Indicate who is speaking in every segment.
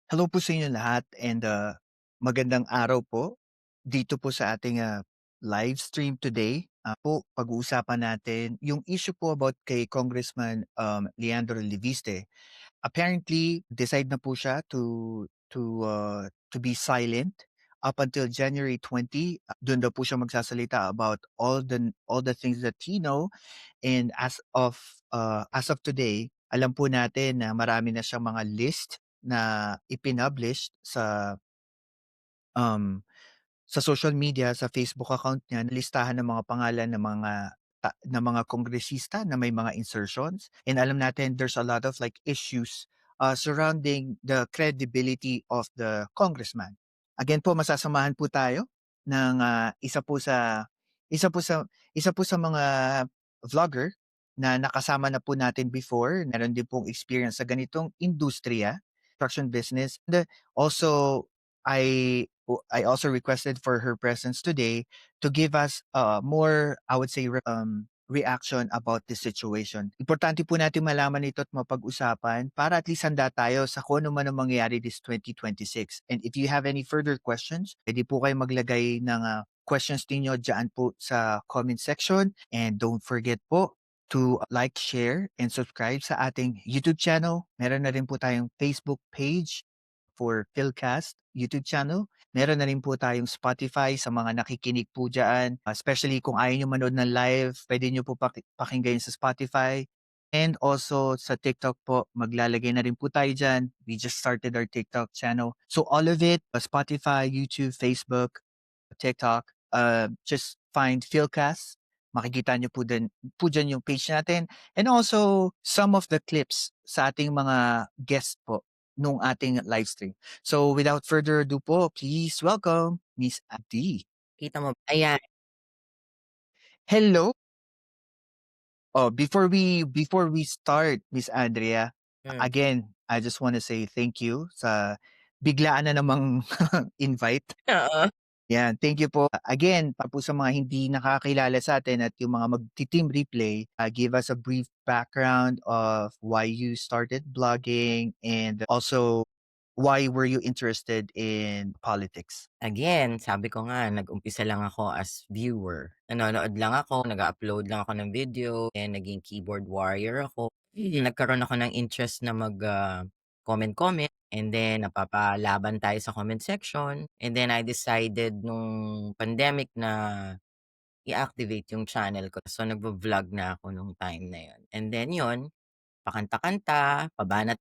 Speaker 1: Hello po sa inyo lahat and magandang araw po dito po sa ating live stream today. Pag-uusapan natin yung issue po about kay Congressman Leandro Leviste. Apparently, decide na po siya to be silent up until January 20. Doon daw po siya magsasalita about all the things that he know. And as of today, alam po natin na marami na siyang mga list na ipinublish um, sa social media, sa Facebook account niya, na listahan ng mga pangalan ng mga kongresista na may mga insertions. And alam natin there's a lot of like issues surrounding the credibility of the congressman. Again po, masasamahan po tayo ng isa po sa mga vlogger na nakasama na po natin before. Meron din pong experience sa ganitong industriya, construction business. And also, I also requested for her presence today to give us more, I would say, reaction about this situation. Importante po natin malaman ito at mapag-usapan para at least handa tayo sa kung ano man ang mangyayari this 2026. And if you have any further questions, pwede po kayo maglagay ng questions ninyo dyan po sa comment section. And don't forget po to like, share, and subscribe sa ating YouTube channel. Meron na rin po tayong Facebook page for Philcast YouTube channel. Meron na rin po tayong Spotify sa mga nakikinig po dyan. Especially kung ayaw nyo manood ng live, pwede nyo po pakinggan sa Spotify. And also sa TikTok po, maglalagay na rin po tayo dyan. We just started our TikTok channel. So all of it, Spotify, YouTube, Facebook, TikTok, just find Philcast. Makikita nyo po dyan yung page natin. And also, some of the clips sa ating mga guests po nung ating live stream. So without further ado po, please welcome Miss Adi.
Speaker 2: Kita mo ayan,
Speaker 1: Hello. Before we start, Miss Andrea,
Speaker 2: hmm,
Speaker 1: again, I just want to say thank you sa biglaan na namang invite.
Speaker 2: oo.
Speaker 1: Yan, thank you po. Again, para po sa mga hindi nakakilala sa atin at yung mga magti-team replay, give us a brief background of why you started blogging and also why were you interested in politics?
Speaker 2: Again, sabi ko nga nag-umpisa lang ako as viewer. Nanonood lang ako, nag-a-upload lang ako ng video, and naging keyboard warrior ako. Nagkaroon ako ng interest na comment-comment, and then napapalaban tayo sa comment section, and then I decided nung pandemic na i-activate yung channel ko. So nagvo-vlog na ako nung time na yun. And then yun, pakanta-kanta, pabanat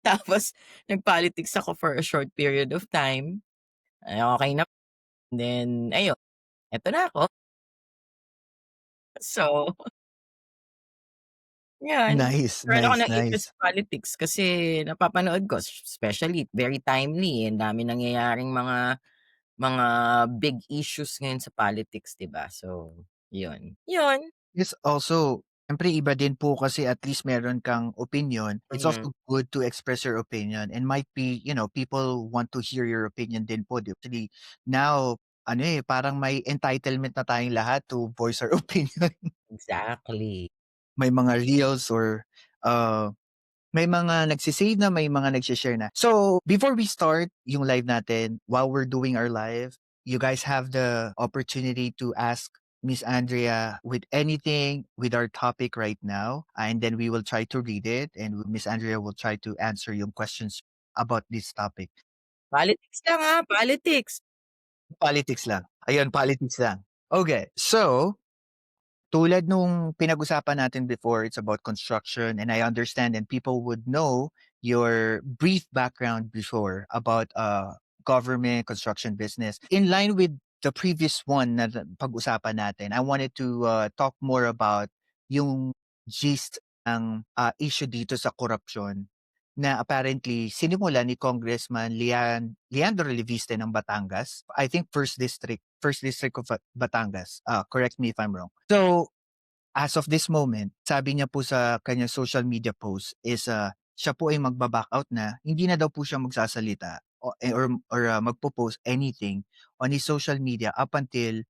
Speaker 2: tapos nag-politics ako for a short period of time. Ay, okey na. Then ayun, eto na ako. So, 'yan.
Speaker 1: Nice,
Speaker 2: Nagkaroon ako
Speaker 1: nice,
Speaker 2: ng interest
Speaker 1: nice.
Speaker 2: sa politics kasi napapanood ko especially very timely, ang daming nangyayaring mga big issues ngayon sa politics, 'di ba? So, yun. Yun,
Speaker 1: Yes, also, siyempre iba din po kasi at least meron kang opinion. It's
Speaker 2: mhm,
Speaker 1: also good to express your opinion and might be, people want to hear your opinion din po. Actually, now, parang may entitlement na tayong lahat to voice our opinion.
Speaker 2: exactly.
Speaker 1: May mga reels or uh, may mga nagse-save na, may mga nagse-share na. So, before we start yung live natin, while we're doing our live, you guys have the opportunity to ask Miss Andrea with anything with our topic right now. And then we will try to read it and Miss Andrea will try to answer yung questions about this topic.
Speaker 2: Politics lang, politics.
Speaker 1: Politics lang. Ayun, politics lang. Okay. So, tulad nung pinag-usapan natin before, it's about construction and I understand and people would know your brief background before about government construction business. In line with the previous one na pag-usapan natin, I wanted to talk more about yung gist ng issue dito sa korupsyon na apparently sinimula ni Congressman Leandro Leviste ng Batangas. I think first district of Batangas. Correct me if I'm wrong. So, as of this moment, sabi niya po sa kanyang social media post is siya po ay magba-back out na, hindi na daw po siya magsasalita or anything on his social media up until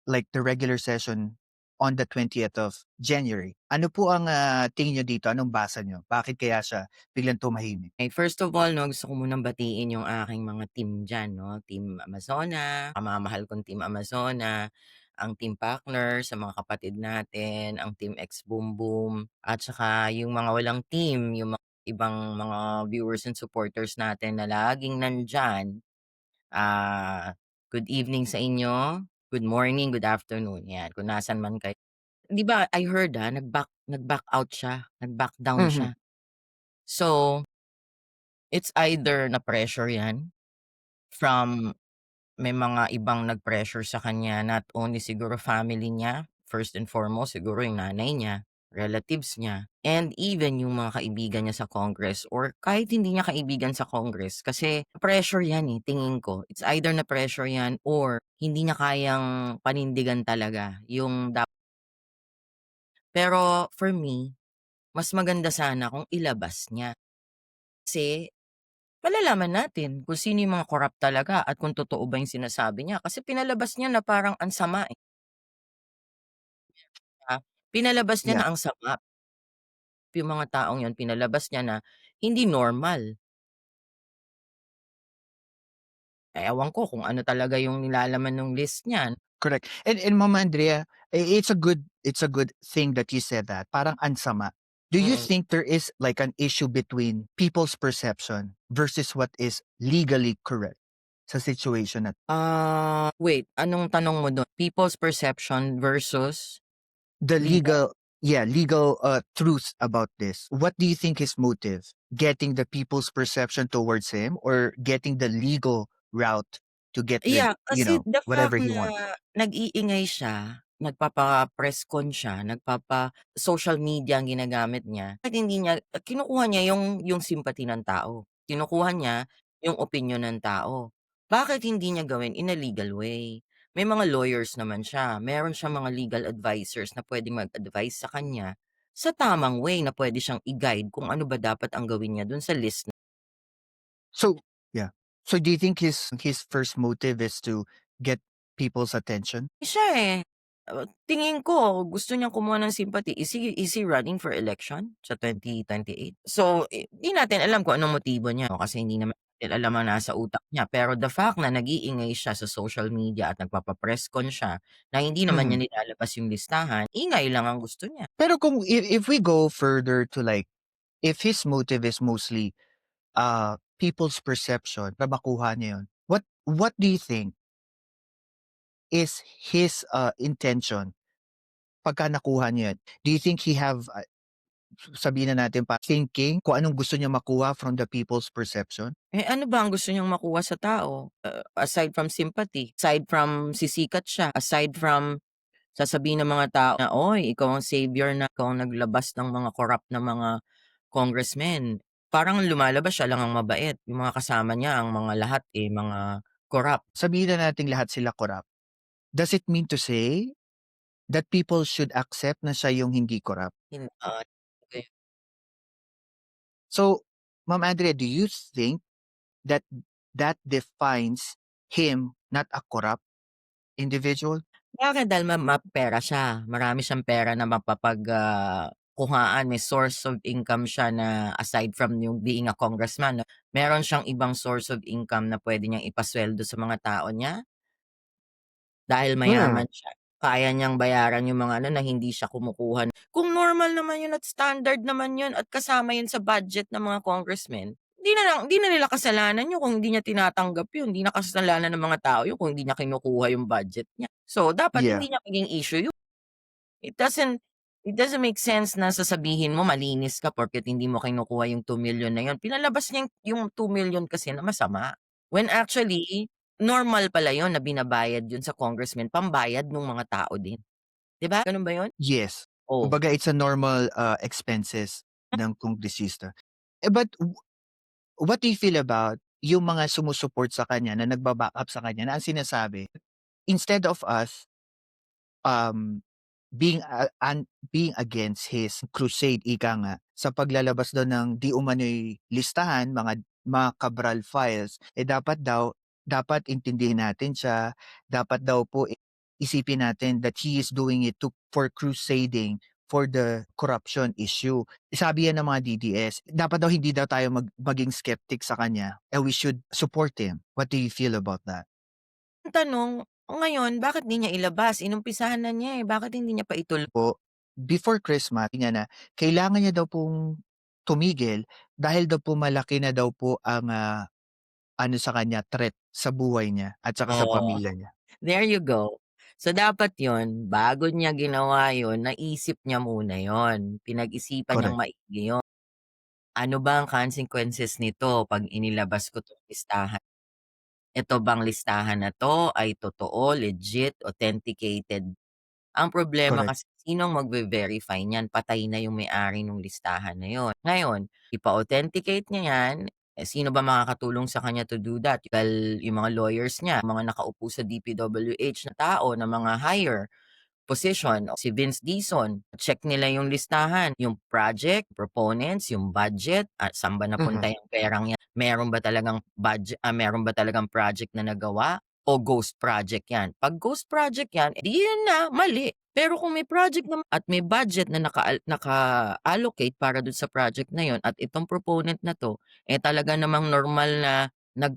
Speaker 1: like the regular session on the 20th of January. Ano po ang, tingin niyo dito? Anong basa niyo? Bakit kaya siya biglang tumahimik?
Speaker 2: First of all 'no, gusto ko munang batiin yung aking mga team diyan 'no, Team Amazona, pamamahal kong Team Amazona, ang Team Partner sa mga kapatid natin, ang Team X Boom Boom, at saka yung mga walang team, yung mga ibang mga viewers and supporters natin na laging nandiyan. Good evening sa inyo, good morning, good afternoon, 'yan kung nasaan man kayo. 'Di ba I heard, nag-back out siya, nag-back down
Speaker 1: Mhm,
Speaker 2: siya. So, it's either na-pressure 'yan from may mga ibang nag-pressure sa kanya, not only siguro family niya, first and foremost siguro yung nanay niya, relatives niya, and even yung mga kaibigan niya sa Congress or kahit hindi niya kaibigan sa Congress kasi pressure 'yan, tingin ko. It's either na-pressure 'yan or hindi niya kayang panindigan talaga yung pero for me, mas maganda sana kung ilabas niya. Kasi malalaman natin kung sino yung mga korap talaga at kung totoo ba yung sinasabi niya kasi pinalabas niya na parang ang sama, pinalabas niya
Speaker 1: yeah.
Speaker 2: na ang sama, yung mga taong yun pinalabas niya na hindi normal. Ewan ko kung ano talaga yung nilalaman nung list niyan.
Speaker 1: Correct. And Mama Andrea, it's a good thing that you said that. Parang ansama. Do you
Speaker 2: Mm.
Speaker 1: think there is like an issue between people's perception versus what is legally correct sa situation na
Speaker 2: Wait, anong tanong mo dun? People's perception versus
Speaker 1: the
Speaker 2: legal.
Speaker 1: legal truth about this? What do you think his motive? Getting the people's perception towards him or getting the legal route to get with,
Speaker 2: Yeah, kasi the
Speaker 1: whatever
Speaker 2: fact
Speaker 1: he wants?
Speaker 2: na nag-iingay siya, nagpapa-press con siya, social media ang ginagamit niya, bakit hindi niya kinukuha niya yung sympathy ng tao, kinukuha niya yung opinyon ng tao. Bakit hindi niya gawin in a legal way? May mga lawyers naman siya, meron siyang mga legal advisors na puwedeng mag-advice sa kanya sa tamang way na puwede siyang i-guide kung ano ba dapat ang gawin niya dun sa list.
Speaker 1: So yeah. So do you think his first motive is to get people's attention?
Speaker 2: Siya, tingin ko gusto niyang kumuha ng sympathy. Is he running for election sa 2028? So, 'di natin alam kung anong motibo niya no, kasi hindi naman natin alam ang nasa utak niya. Pero the fact na nag-iingay siya sa social media at nagpapa-press con siya na hindi naman
Speaker 1: Mhm.
Speaker 2: niya nilalabas yung listahan, ingay lang ang gusto niya.
Speaker 1: Pero kung if we go further to like if his motive is mostly people's perception para makuha niya yun, what do you think is his intention pagka nakuha niya yun? Do you think he have sabihin na natin pa thinking kung anong gusto niya makuha from the people's perception?
Speaker 2: Ano ba ang gusto niyang makuha sa tao, aside from sympathy, aside from sisikat siya, aside from sasabihin ng mga tao na, "Uy, ikaw ang savior na ikaw ang naglabas ng mga corrupt na mga congressmen." Parang lumalabas siya lang ang mabait, yung mga kasama niya ang mga lahat, mga corrupt.
Speaker 1: Sabihin na nating lahat sila corrupt. Does it mean to say that people should accept na siya yung hindi corrupt?
Speaker 2: Okey.
Speaker 1: So, Ma'am Andrea, do you think that that defines him not a corrupt individual?
Speaker 2: Bakit? Dahil mapera siya, marami siyang pera na kuhaan, may source of income siya na aside from yung being a congressman 'no, meron siyang ibang source of income na puwede niyang ipasuweldo sa mga tao niya. Dahil
Speaker 1: Hmm.
Speaker 2: mayaman siya, kaya niyang bayaran yung mga na hindi siya kumukuha kung normal naman yun at standard naman yun at kasama yun sa budget ng mga congressmen, hindi na nila kasalanan yun kung hindi niya tinatanggap yun, hindi na kasalanan ng mga tao yun kung hindi niya kinukuha yung budget niya. So, dapat
Speaker 1: Yeah.
Speaker 2: hindi niya maging issue yun. It doesn't it doesn't make sense na sasabihin mo malinis ka porket hindi mo kinukuha yung 2,000,000 na yun. Pinalabas niya yung 2,000,000 kasi na masama. When actually, normal pala yun na binabayad yun sa congressman, pambayad nung mga tao din. 'Di ba, ganun ba yun?
Speaker 1: Yes.
Speaker 2: Oh.
Speaker 1: Kumbaga it's a normal, expenses ng kongresista. But what do you feel about yung mga sumu-support sa kanya na nagba-backup sa kanya na ang sinasabi, instead of us, um, being against his crusade ika nga sa paglalabas daw ng di umano'y listahan, mga Cabral files, dapat intindihin natin siya, dapat daw po isipin natin that he is doing it for crusading for the corruption issue. Sabi yan ng mga DDS, dapat daw hindi daw tayo maging skeptic sa kanya and we should support him. What do you feel about that?
Speaker 2: Ang tanong, ngayon bakit 'di niya ilabas? Inumpisahan na niya, eh, bakit hindi niya pa ituloy?
Speaker 1: Po, before Christmas niya na kailangan niya daw pong tumigil dahil daw po malaki na daw po ang, ano sa kanya, threat sa buhay niya at saka sa
Speaker 2: Oo,
Speaker 1: pamilya niya.
Speaker 2: there you go. So, dapat 'yun, bago niya ginawa 'yun, naisip niya muna 'yun, pinag-isipan niyang
Speaker 1: Correct,
Speaker 2: maigi 'yun. Ano ba ang consequences nito 'pag inilabas ko 'tong listahan? Ito bang listahan na 'to ay totoo, legit, authenticated? Ang problema
Speaker 1: correct.
Speaker 2: kasi sinong magve-verify niyan, patay na yung may-ari nung listahan na yun. Ngayon, ipa-authenticate niya yan, eh, sino ba makakatulong sa kanya to do that? Well, yung mga lawyers niya, mga nakaupo sa DPWH na tao na mga higher position, si Vince Dizon, check nila yung listahan, yung project, proponents, yung budget, at saan ba
Speaker 1: Mhm.
Speaker 2: napunta yung perang yan? Meron ba talagang project na nagawa o ghost project yan? 'Pag ghost project yan, eh, di yun na mali. Pero kung may project naman at may budget na naka-allocate para dun sa project na yun at itong proponent na 'to, eh, talaga namang normal na nag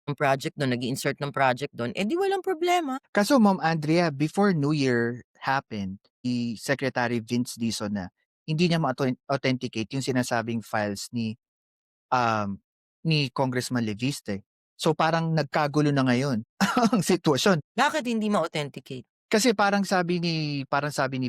Speaker 2: ng project dun, nag-i-insert ng project dun, eh, di walang problema.
Speaker 1: Kaso Ma'am Andrea, before New Year happened, si Secretary Vince Dizon na hindi niya authenticate yung sinasabing files um, ni Congressman Leviste. So parang nagkagulo na ngayon ang sitwasyon.
Speaker 2: Bakit hindi ma-authenticate?
Speaker 1: Kasi parang sabi ni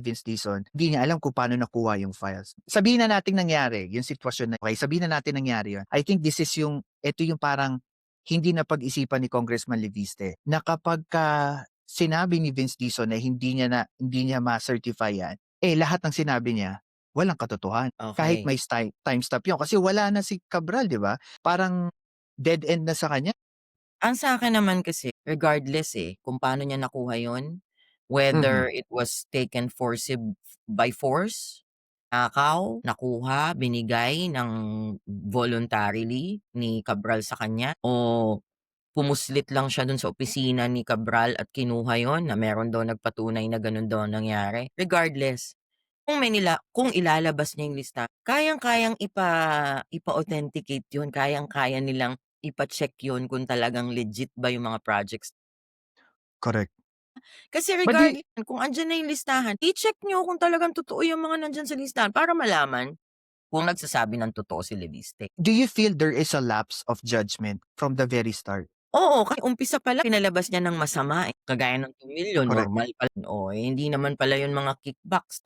Speaker 1: Vince Dizon, hindi niya alam kung paano nakuha yung files. Sabihin na nating nangyari yung sitwasyon na okey, sabihin na natin nangyari yun. I think ito yung parang hindi napag-isipan ni Congressman Leviste na kapagka sinabi ni Vince Dizon na hindi niya ma-certify yan, eh, lahat ng sinabi niya walang katotohanan. Kahit
Speaker 2: Okey.
Speaker 1: may time stamp yun kasi wala na si Cabral, 'di ba? Parang dead end na sa kanya.
Speaker 2: Ang sa'kin naman kasi regardless, eh, kung paano niya nakuha yun,
Speaker 1: Mhm,
Speaker 2: whether it was taken by force, nakaw, nakuha, binigay ng voluntarily ni Cabral sa kanya o pumuslit lang siya dun sa opisina ni Cabral at kinuha yun na meron daw nagpatunay na ganun daw ang nangyari. Regardless, kung ilalabas niya yung lista, kayang-kayang ipa-authenticate yun, kayang-kaya nilang ipa-check yun kung talagang legit ba yung mga projects.
Speaker 1: correct.
Speaker 2: Kasi
Speaker 1: But do
Speaker 2: regardless kung andiyan na yung listahan, i-check niyo kung talagang totoo yung mga nandiyan sa listahan para malaman kung nagsasabi ng totoo si Leviste.
Speaker 1: do you feel there is a lapse of judgment from the very start?
Speaker 2: Oo, kasi umpisa pa lang pinalabas niya ng masama, eh, kagaya ng tumilyon
Speaker 1: Correct.
Speaker 2: normal pala oh, eh, hindi naman pala yun mga kickbacks.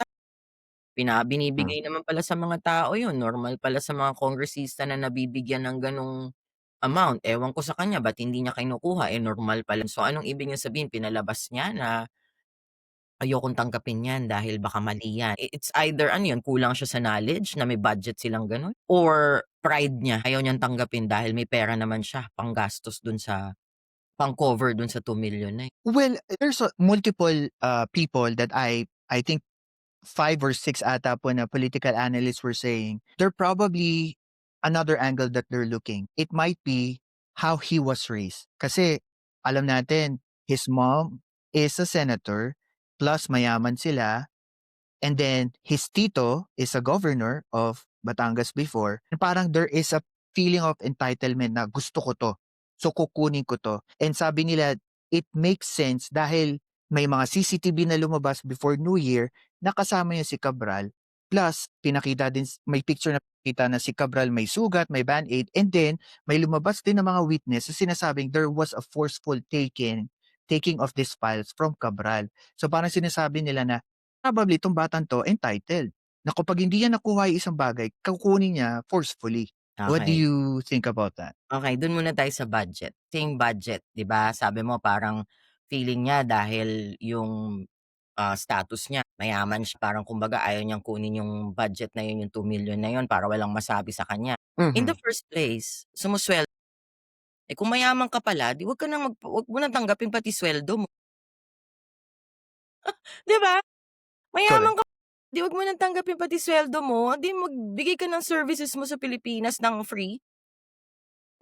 Speaker 1: Hmm.
Speaker 2: Binibigay naman pala sa mga tao yun, normal pala sa mga kongresista na nabibigyan ng ganong amount. Ewan ko sa kanya ba't hindi niya kinukuha, eh, normal pala. So, anong ibig niyang sabihin pinalabas niya na ayokong tanggapin 'yan dahil baka mali 'yan. It's either ano 'yun, kulang siya sa knowledge na may budget silang gano'n or pride niya, ayaw niyang tanggapin dahil may pera naman siya panggastos dun sa pang-cover dun sa 2,000,000 na, eh.
Speaker 1: Well, there's multiple, people that I think 5 or 6 ata po na political analysts were saying, there probably another angle that they're looking. It might be how he was raised. Kasi alam natin, his mom is a senator, plus mayaman sila. And then his tito is a governor of Batangas before. And parang there is a feeling of entitlement na gusto ko 'to. So kukunin ko 'to. And sabi nila it makes sense dahil may mga CCTV na lumabas before New Year na kasama niya si Cabral. Plus pinakita din may picture na kita na si Cabral may sugat, may band-aid, and then may lumabas din na mga witness na sinasabing there was a forceful taking of these files from Cabral. So parang sinasabi nila na probably itong batang 'to entitled, na kapag hindi niya nakuha yung isang bagay kukunin niya forcefully. What do
Speaker 2: Okey,
Speaker 1: you think about that?
Speaker 2: okey dun muna tayo sa budget. Same budget, 'di ba, sabi mo parang feeling niya dahil yung, status niya mayaman siya parang kumbaga ayaw niyang kunin yung budget na yun, yung 2,000,000 na yun para walang masabi sa kanya. In the
Speaker 1: Mhm,
Speaker 2: first place, eh, kung mayaman ka pala 'di wag mo ng tanggapin pati sweldo mo, 'di ba?
Speaker 1: correct.
Speaker 2: Mayaman ka 'di wag mo ng tanggapin pati sweldo mo, 'di magbigay ka ng services mo sa Pilipinas ng free.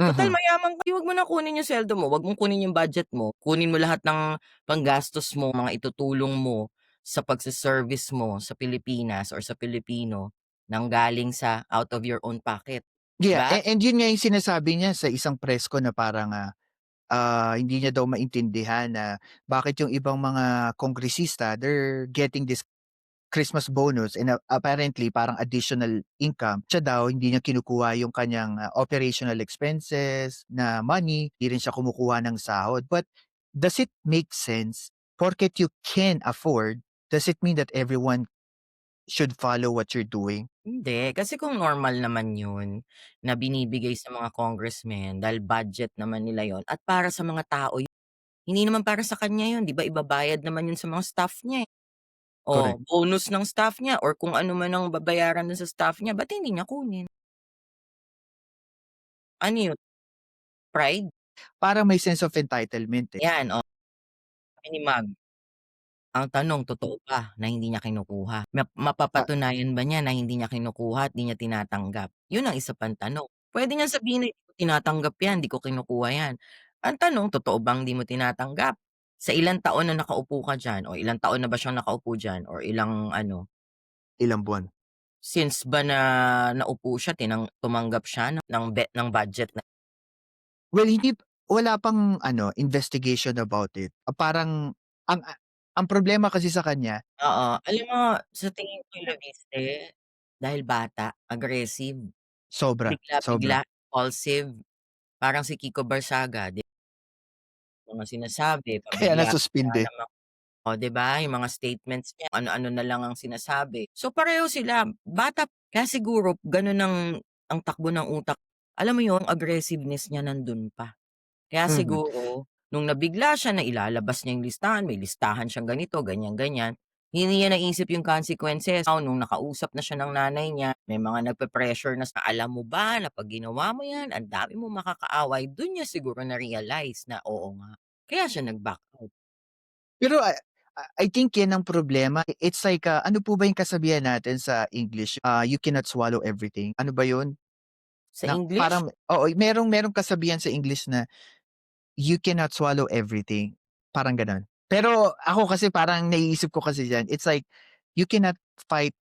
Speaker 2: Total
Speaker 1: Mhm.
Speaker 2: mayaman ka, 'di wag mo na kunin yung sweldo mo, wag mong kunin yung budget mo, kunin mo lahat ng panggastos mo, mga itutulong mo sa pagse-service mo sa Pilipinas or sa Pilipino nanggaling sa out of your own pocket, 'di
Speaker 1: Yeah,
Speaker 2: ba?
Speaker 1: and yun nga yung sinasabi niya sa isang press ko na parang, hindi niya daw maintindihan na bakit yung ibang mga kongresista, they're getting this Christmas bonus and, apparently parang additional income. Siya daw hindi niya kinukuha yung kanyang, operational expenses na money, hindi rin siya kumukuha ng sahod. But does it make sense? Porket you can afford, does it mean that everyone should follow what you're doing?
Speaker 2: Hindi, kasi kung normal naman yun na binibigay sa mga congressmen dahil budget naman nila yun at para sa mga tao yun, hindi naman para sa kanya yun, 'di ba ibabayad naman yun sa mga staff niya, eh.
Speaker 1: Correct.
Speaker 2: Oh, bonus ng staff niya or kung ano man ang babayaran dun sa staff niya, ba't hindi niya kunin? Ano yun, pride?
Speaker 1: Parang may sense of entitlement, eh.
Speaker 2: Yan, oh, minimum. Ang tanong, totoo ba na hindi niya kinukuha?
Speaker 1: Ah,
Speaker 2: Mapapatunayan ba niya na hindi niya kinukuha at di niya tinatanggap? Yun ang isa pang tanong. Puwede niyang sabihin na, "Hindi ko tinatanggap yan, di ko kinukuha yan." Ang tanong, totoo bang di mo tinatanggap? Sa ilang taon na nakaupo ka diyan o ilang taon na ba siyang nakaupo diyan or ilang ano,
Speaker 1: ilang buwan.
Speaker 2: since ba na naupo siya tumanggap siya ng budget na
Speaker 1: Well, wala pang ano, investigation about it. Parang ang a ang problema kasi sa kanya
Speaker 2: oo. Alam mo, sa tingin ko yung Leviste, dahil bata, aggressive.
Speaker 1: sobra, sobra.
Speaker 2: Bigla-bigla, impulsive, parang si Kiko Barsaga, 'di mga sinasabi,
Speaker 1: Kaya
Speaker 2: pabigla-bigla
Speaker 1: nasuspinde.
Speaker 2: naman, oh, 'di ba, yung mga statements niya, ano-ano na lang ang sinasabi. So, pareho sila, bata kaya siguro gano'n ang takbo ng utak. Alam mo yun, aggressiveness niya nandun pa. Kaya
Speaker 1: Mhm.
Speaker 2: siguro nung nabigla siya na ilalabas niya yung listahan, may listahan siyang ganito, ganyan-ganyan, hindi niya naisip yung consequences. Now nung nakausap na siya ng nanay niya, may mga nagpe-pressure na sa, "Alam mo ba na 'pag ginawa mo 'yan ang dami mong makakaaway." Dun niya siguro na-realize na oo nga, kaya siya nag-back out.
Speaker 1: Pero, I think 'yan ang problema. It's like, ano po ba yung kasabihan natin sa English, you cannot swallow everything. Ano ba yun?
Speaker 2: Sa
Speaker 1: Na
Speaker 2: English,
Speaker 1: parang oo, merong kasabihan sa English na, "You cannot swallow everything." Parang gano'n. Pero ako kasi parang naiisip ko kasi diyan, it's like, you cannot fight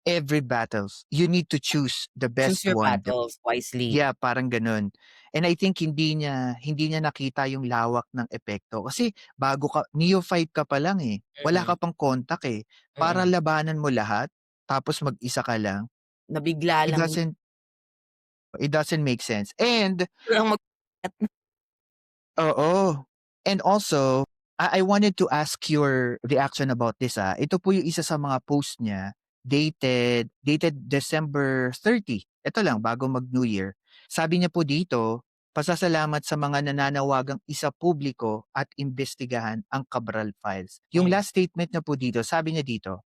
Speaker 1: every battles. You need to choose the
Speaker 2: choose
Speaker 1: best
Speaker 2: your
Speaker 1: one.
Speaker 2: battles wisely.
Speaker 1: Yeah, parang gano'n. And I think hindi niya nakita yung lawak ng epekto kasi bago ka neophyte ka pa lang, eh, wala
Speaker 2: Mm,
Speaker 1: ka pang contact, eh. Para
Speaker 2: mm.
Speaker 1: labanan mo lahat tapos mag-isa ka lang,
Speaker 2: Nabigla
Speaker 1: it
Speaker 2: lang
Speaker 1: doesn't it doesn't make sense. And
Speaker 2: biglang mag
Speaker 1: oo. And also, I wanted to ask your reaction about this, Ito po yung isa sa mga post niya, dated December 30. Ito lang, bago mag-New Year. Sabi niya po dito, "Pasasalamat sa mga nananawagang isapubliko at imbestigahan ang Cabral Files." Yung
Speaker 2: hmm,
Speaker 1: last statement niya po dito, sabi niya dito,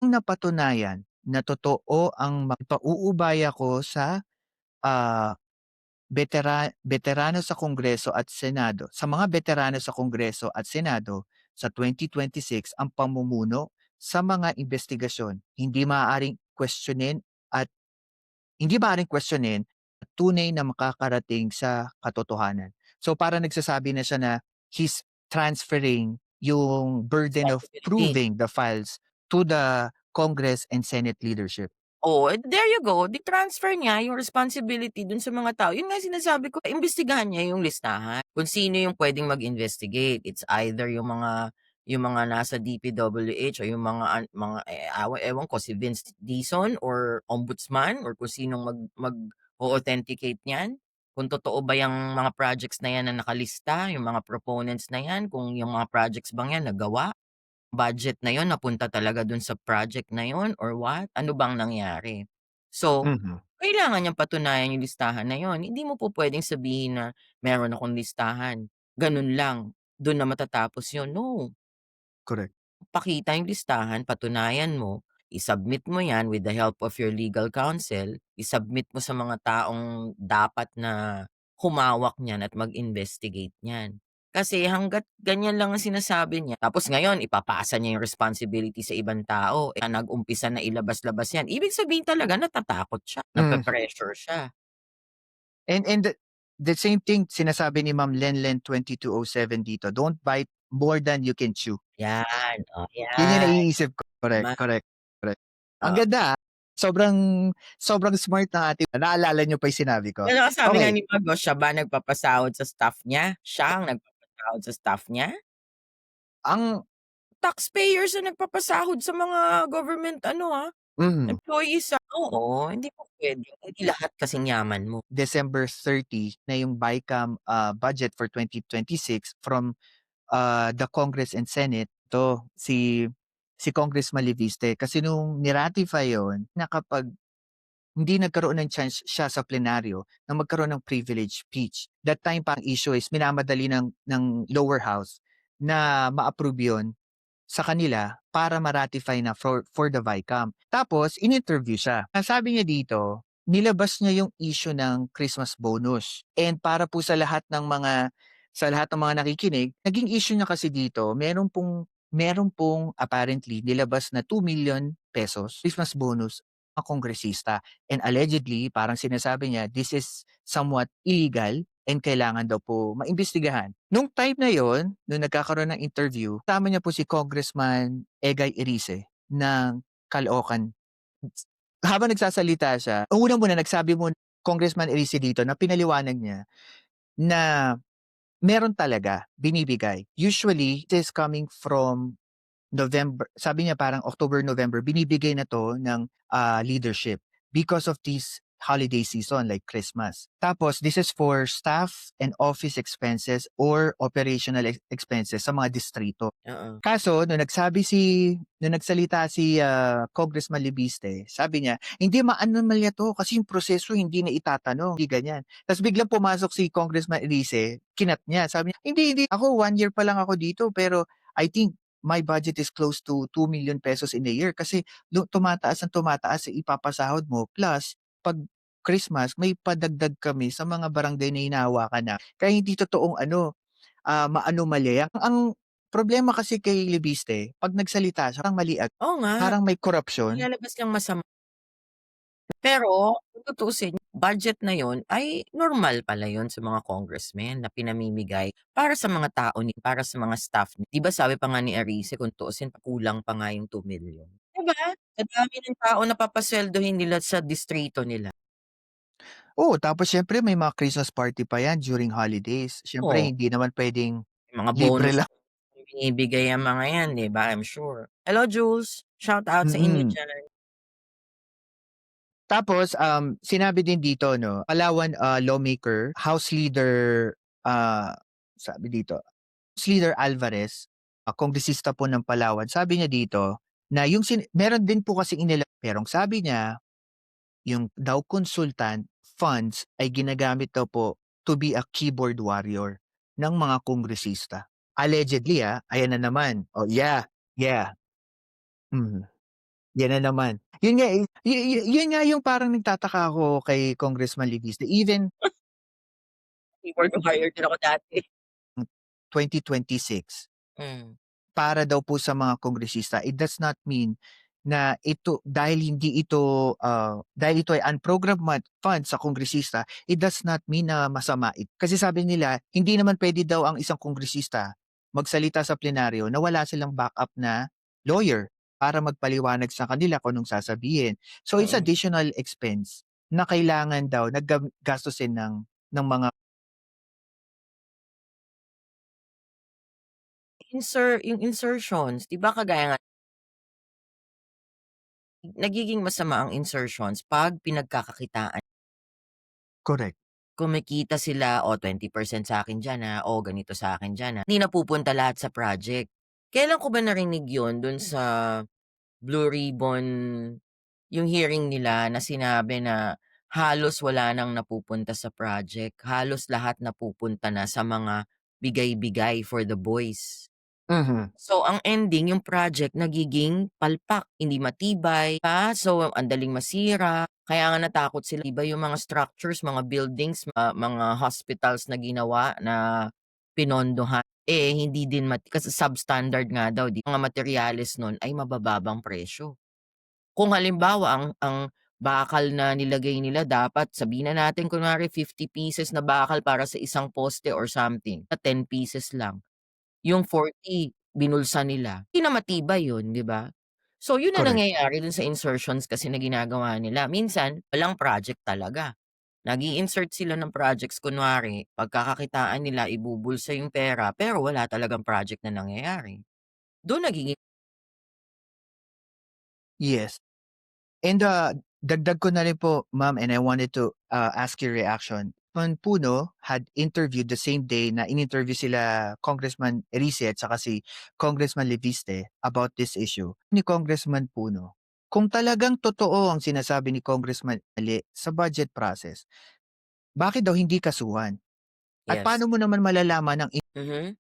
Speaker 1: "Kung napatunayan na totoo ang pauubaya ko sa, ah" veterano sa Kongreso at Senado sa mga veterano sa Kongreso at Senado sa 2026 ang pamumuno sa mga investigasyon. At hindi maaaring questionin at tunay na makakarating sa katotohanan. So, parang nagsasabi na siya na he's transferring yung burden of
Speaker 2: responsibility.
Speaker 1: proving the files to the Congress and Senate leadership.
Speaker 2: Oh, eh, there you go, di-transfer niya yung responsibility dun sa mga tao. Yun nga sinasabi ko, imbestigahan niya yung listahan kung sino yung puwedeng mag-investigate. It's either yung mga nasa DPWH o yung mga ewan ko si Vince Dizon or ombudsman or kung sinong mag-o-authenticate niyan. Kung totoo ba yang mga projects na yan na nakalista, yung mga proponents na yan, kung yung mga projects bang yan nagawa. Budget na yun napunta talaga dun sa project na yun or what? Ano bang nangyari? So,
Speaker 1: Mhm,
Speaker 2: kailangan niyang patunayan yung listahan na yun. Hindi mo po puwedeng sabihin na, "Meron akong listahan." Ganun lang, dun na matatapos yun, no.
Speaker 1: correct.
Speaker 2: Pakita yung listahan, patunayan mo, i-submit mo 'yan with the help of your legal counsel, i-submit mo sa mga taong dapat na humawak niyan at mag-investigate niyan. Kasi hangga't ganyan lang ang sinasabi niya, tapos ngayon ipapasa niya yung responsibility sa ibang tao, eh, nag-umpisa na ilabas-labas 'yan, ibig sabihin talaga natatakot siya,
Speaker 1: Mhm.
Speaker 2: nape-pressure siya.
Speaker 1: And the same thing sinasabi ni Ma'am Lenlen 2207 dito, "Don't bite more than you can chew."
Speaker 2: Yan, oh,
Speaker 1: Yun yung
Speaker 2: yan,
Speaker 1: naiisip ko. Correct,
Speaker 2: tama,
Speaker 1: correct, correct. Ang
Speaker 2: oo.
Speaker 1: ganda, sobrang sobrang smart ng ating naalala niyo pa yung sinabi ko.
Speaker 2: Pero ang sabi nga
Speaker 1: Okey,
Speaker 2: ni Mago, siya ba nagpapasahod sa staff niya? Siya ang nagpapasahod sa staff niya?
Speaker 1: ang
Speaker 2: Taxpayers ang nagpapasahod sa mga government ano,
Speaker 1: mhm,
Speaker 2: employees, oo, hindi po puwede, hindi lahat kasing yaman mo.
Speaker 1: December 30 na yung BICAM, budget for 2026 from, the Congress and Senate 'to si Congressman Leviste kasi nung ni-ratify yun na kapag hindi nagkaroon ng chance siya sa plenaryo na magkaroon ng privilege speech. That time parang issue is minamadali ng lower house na ma-approve yun sa kanila para ma-ratify na for the VICAM. Tapos in-interview siya. Ang sabi niya dito, nilabas niya yung issue ng Christmas bonus. And para po sa lahat ng mga nakikinig, naging issue niya kasi dito, meron pong apparently nilabas na 2 million pesos Christmas bonus ang kongresista. And allegedly, parang sinasabi niya, this is somewhat illegal and kailangan daw po maimbestigahan. Nung time na yon, nung nagkakaroon ng interview, kasama niya po si Congressman Egay Erice ng Caloocan. Habang nagsasalita siya, ang unang muna nagsabi mo Congressman Erice dito na pinaliwanag niya na meron talaga binibigay. Usually, it is coming from November, sabi niya parang October, November, binibigay na 'to ng, leadership because of this holiday season like Christmas. Tapos this is for staff and office expenses or operational expenses sa mga distrito.
Speaker 2: Oo,
Speaker 1: Kaso nung nagsalita si, Congressman Libiste, sabi niya, "Hindi ma-anomalya 'to kasi yung proseso hindi na itatanong, hindi ganyan." Ta's biglang pumasok si Congressman Elice, kinat niya, sabi niya, "Hindi, hindi, ako 1 year pa lang ako dito pero I think my budget is close to 2 million pesos in a year kasi tumataas ng tumataas sa ipapasahod mo plus 'pag Christmas may padagdag kami sa mga barangay na hinahawakan na kaya hindi totoong ano, maanomalya." Ang problema kasi kay Libiste 'pag nagsalita siya parang mali
Speaker 2: oo nga,
Speaker 1: parang may korapsyon.
Speaker 2: nilalabas niyang masama. Pero kung tutuusin, budget na yun ay normal pala yun sa mga congressmen na pinamimigay para sa mga tao para sa mga staff. 'Di ba sabi pa nga ni Arice kung tuusin kulang pa nga yung 2 million. 'Di ba? Sa dami ng tao na papaswelduhin nila sa distrito nila.
Speaker 1: Oo, tapos siyempre may mga Christmas party pa 'yan during holidays. Siyempre
Speaker 2: Oo,
Speaker 1: hindi naman puwedeng
Speaker 2: may mga
Speaker 1: libre
Speaker 2: bonus
Speaker 1: lang.
Speaker 2: binibigay ang mga yan, 'di ba, I'm sure. Hello Jules, shout out sa inyo
Speaker 1: Mm.
Speaker 2: diyan.
Speaker 1: Tapos, sinabi din dito 'no, Palawan, lawmaker, House Leader, sabi dito, House Leader Alvarez, kongresista po ng Palawan, sabi niya dito na yung meron din po kasing pero ang sabi niya, yung daw consultant funds ay ginagamit daw po to be a keyboard warrior ng mga kongresista. Allegedly, ayan na naman. Oh, yeah, yeah, mhm. Yan na naman. Yun nga, eh, yun nga yung parang nagtataka ako kay Congressman Levisne even
Speaker 2: Keyboard warrior din ako dati.
Speaker 1: 2026
Speaker 2: Hmm,
Speaker 1: para daw po sa mga kongresista, it does not mean na ito dahil ito ay unprogrammed fund sa kongresista, it does not mean na masama kasi sabi nila hindi naman puwede daw ang isang kongresista magsalita sa plenaryo na wala silang backup na lawyer para magpaliwanag sa kanila kung anong sasabihin. So, it's
Speaker 2: mm.
Speaker 1: additional expense na kailangan daw na gastusin ng mga
Speaker 2: Yung insertions, 'di ba kagaya nga nagiging masama ang insertions 'pag pinagkakakitaan.
Speaker 1: correct.
Speaker 2: Kumikita sila, "O 20% sa'kin diyan, o ganito sa'kin diyan, Hindi napupunta lahat sa project. Kailan ko ba narinig yun dun sa Blue Ribbon, yung hearing nila na sinabi na halos wala nang napupunta sa project, halos lahat napupunta na sa mga bigay-bigay for the boys.
Speaker 1: Mhm,
Speaker 2: So, ang ending yung project nagiging palpak, hindi matibay so ang daling masira. Kaya nga natakot sila, iba yung mga structures, mga buildings, mga hospitals na ginawa na pinondohan, hindi din kasi substandard nga daw mga materyales nun ay mabababang presyo. Kung halimbawa ang bakal na nilagay nila dapat sabihin na natin kunwari 50 pieces na bakal para sa isang poste or something, 10 pieces lang. Yung 40 binulsa nila, hindi na matibay yun, 'di ba? So yun ang
Speaker 1: Correct.
Speaker 2: nangyayari dun sa insertions kasi na ginagawa nila. Minsan walang project talaga. Nag-i-insert sila ng projects kunwari pagkakakitaan nila ibubulsa yung pera pero wala talagang project na nangyayari. Dun nagiging
Speaker 1: Yes. And, dagdag ko na rin po ma'am, and I wanted to, ask your reaction. Congressman Puno had interviewed the same day na in-interview sila Congressman Erice at saka si Congressman Leviste about this issue. Ni Congressman Puno, kung talagang totoo ang sinasabi ni Congressman Ali sa budget process, bakit daw hindi kasuhan? At
Speaker 2: yes.
Speaker 1: paano mo naman malalaman ng
Speaker 2: Mhm.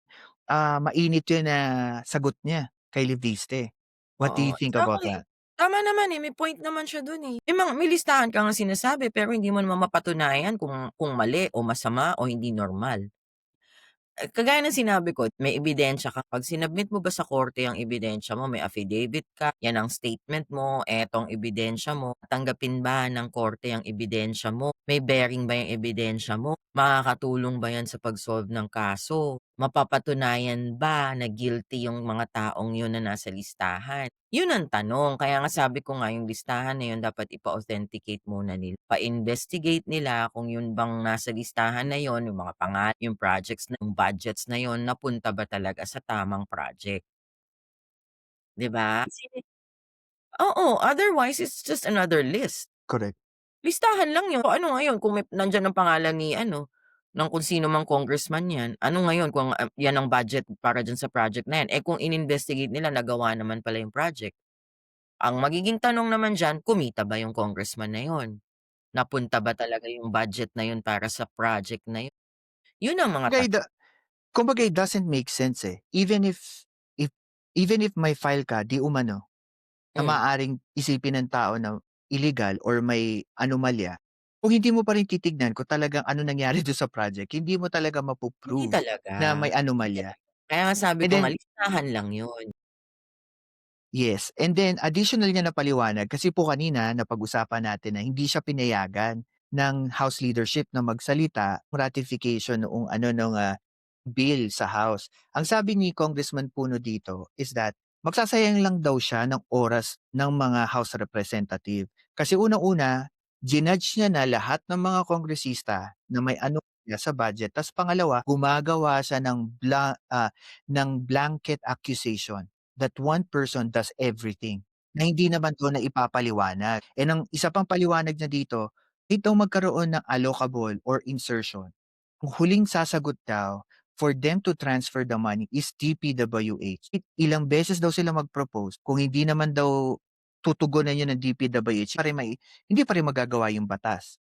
Speaker 1: mainit yun na sagot niya kay Leviste? What do
Speaker 2: Oo,
Speaker 1: you think about
Speaker 2: exactly.
Speaker 1: that?
Speaker 2: Tama naman, eh, may point naman siya dun, eh. May listahan ka ngang sinasabi pero hindi mo naman mapatunayan kung mali o masama o hindi normal. Kagaya ng sinabi ko, may ebidensya ka. 'Pag sinubmit mo ba sa korte ang ebidensya mo, may affidavit ka, 'yan ang statement mo, etong ebidensya mo, tatanggapin ba ng korte ang ebidensya mo? May bearing ba yung ebidensya mo? Makakatulong ba 'yan sa pag-solve ng kaso? Mapapatunayan ba na guilty yung mga taong yun na nasa listahan? Yun ang tanong. Kaya nga sabi ko nga yung listahan na yun dapat ipa-authenticate muna nila. Pa-investigate nila kung yun bang nasa listahan na yun, yung mga yung projects na yung budgets na yun, napunta ba talaga sa tamang project, 'di ba? Kasi oo, otherwise it's just another list.
Speaker 1: Correct.
Speaker 2: Listahan lang yun. So ano ngayon kung nandiyan ang pangalan ni ano, ng kung sino mang congressman 'yan, ano ngayon kung, 'yan ang budget para diyan sa project na 'yan, eh, kung in-investigate nila nagawa naman pala yung project. Ang magiging tanong naman diyan, kumita ba yung congressman na yun? Napunta ba talaga yung budget na yun para sa project na yun? Yun ang mga
Speaker 1: Kumbaga kumbaga it doesn't make sense, eh. If even if may file ka di umano na
Speaker 2: hmm,
Speaker 1: maaaring isipin ng tao na illegal or may anomalya, kung hindi mo pa rin titignan kung talagang ano nangyari dun sa project, hindi mo talaga
Speaker 2: hindi
Speaker 1: mapo-prove
Speaker 2: talaga,
Speaker 1: na may
Speaker 2: hindi
Speaker 1: anomalya.
Speaker 2: talaga. Kaya nga sabi
Speaker 1: And
Speaker 2: ko
Speaker 1: then
Speaker 2: nga listahan lang yun.
Speaker 1: yes, and then additional niya na paliwanag kasi po kanina napag-usapan natin na hindi siya pinayagan ng House leadership na magsalita ratification noong ano nung, bill sa House. Ang sabi ni Congressman Puno dito is that magsasayang lang daw siya ng oras ng mga House representative. Kasi unang-una, jinudge niya na lahat ng mga kongresista na may anomalya sa budget. Tas pangalawa, gumagawa siya ng blanket accusation that one person does everything, na hindi naman 'to naipapaliwanag. And ang isa pang paliwanag niya dito, dito magkaroon ng allocable or insertion. Ang huling sasagot daw for them to transfer the money is DPWH. Ilang beses daw sila mag-propose kung hindi naman daw tutugunan yun ng DPWH hindi pa rin magagawa yung batas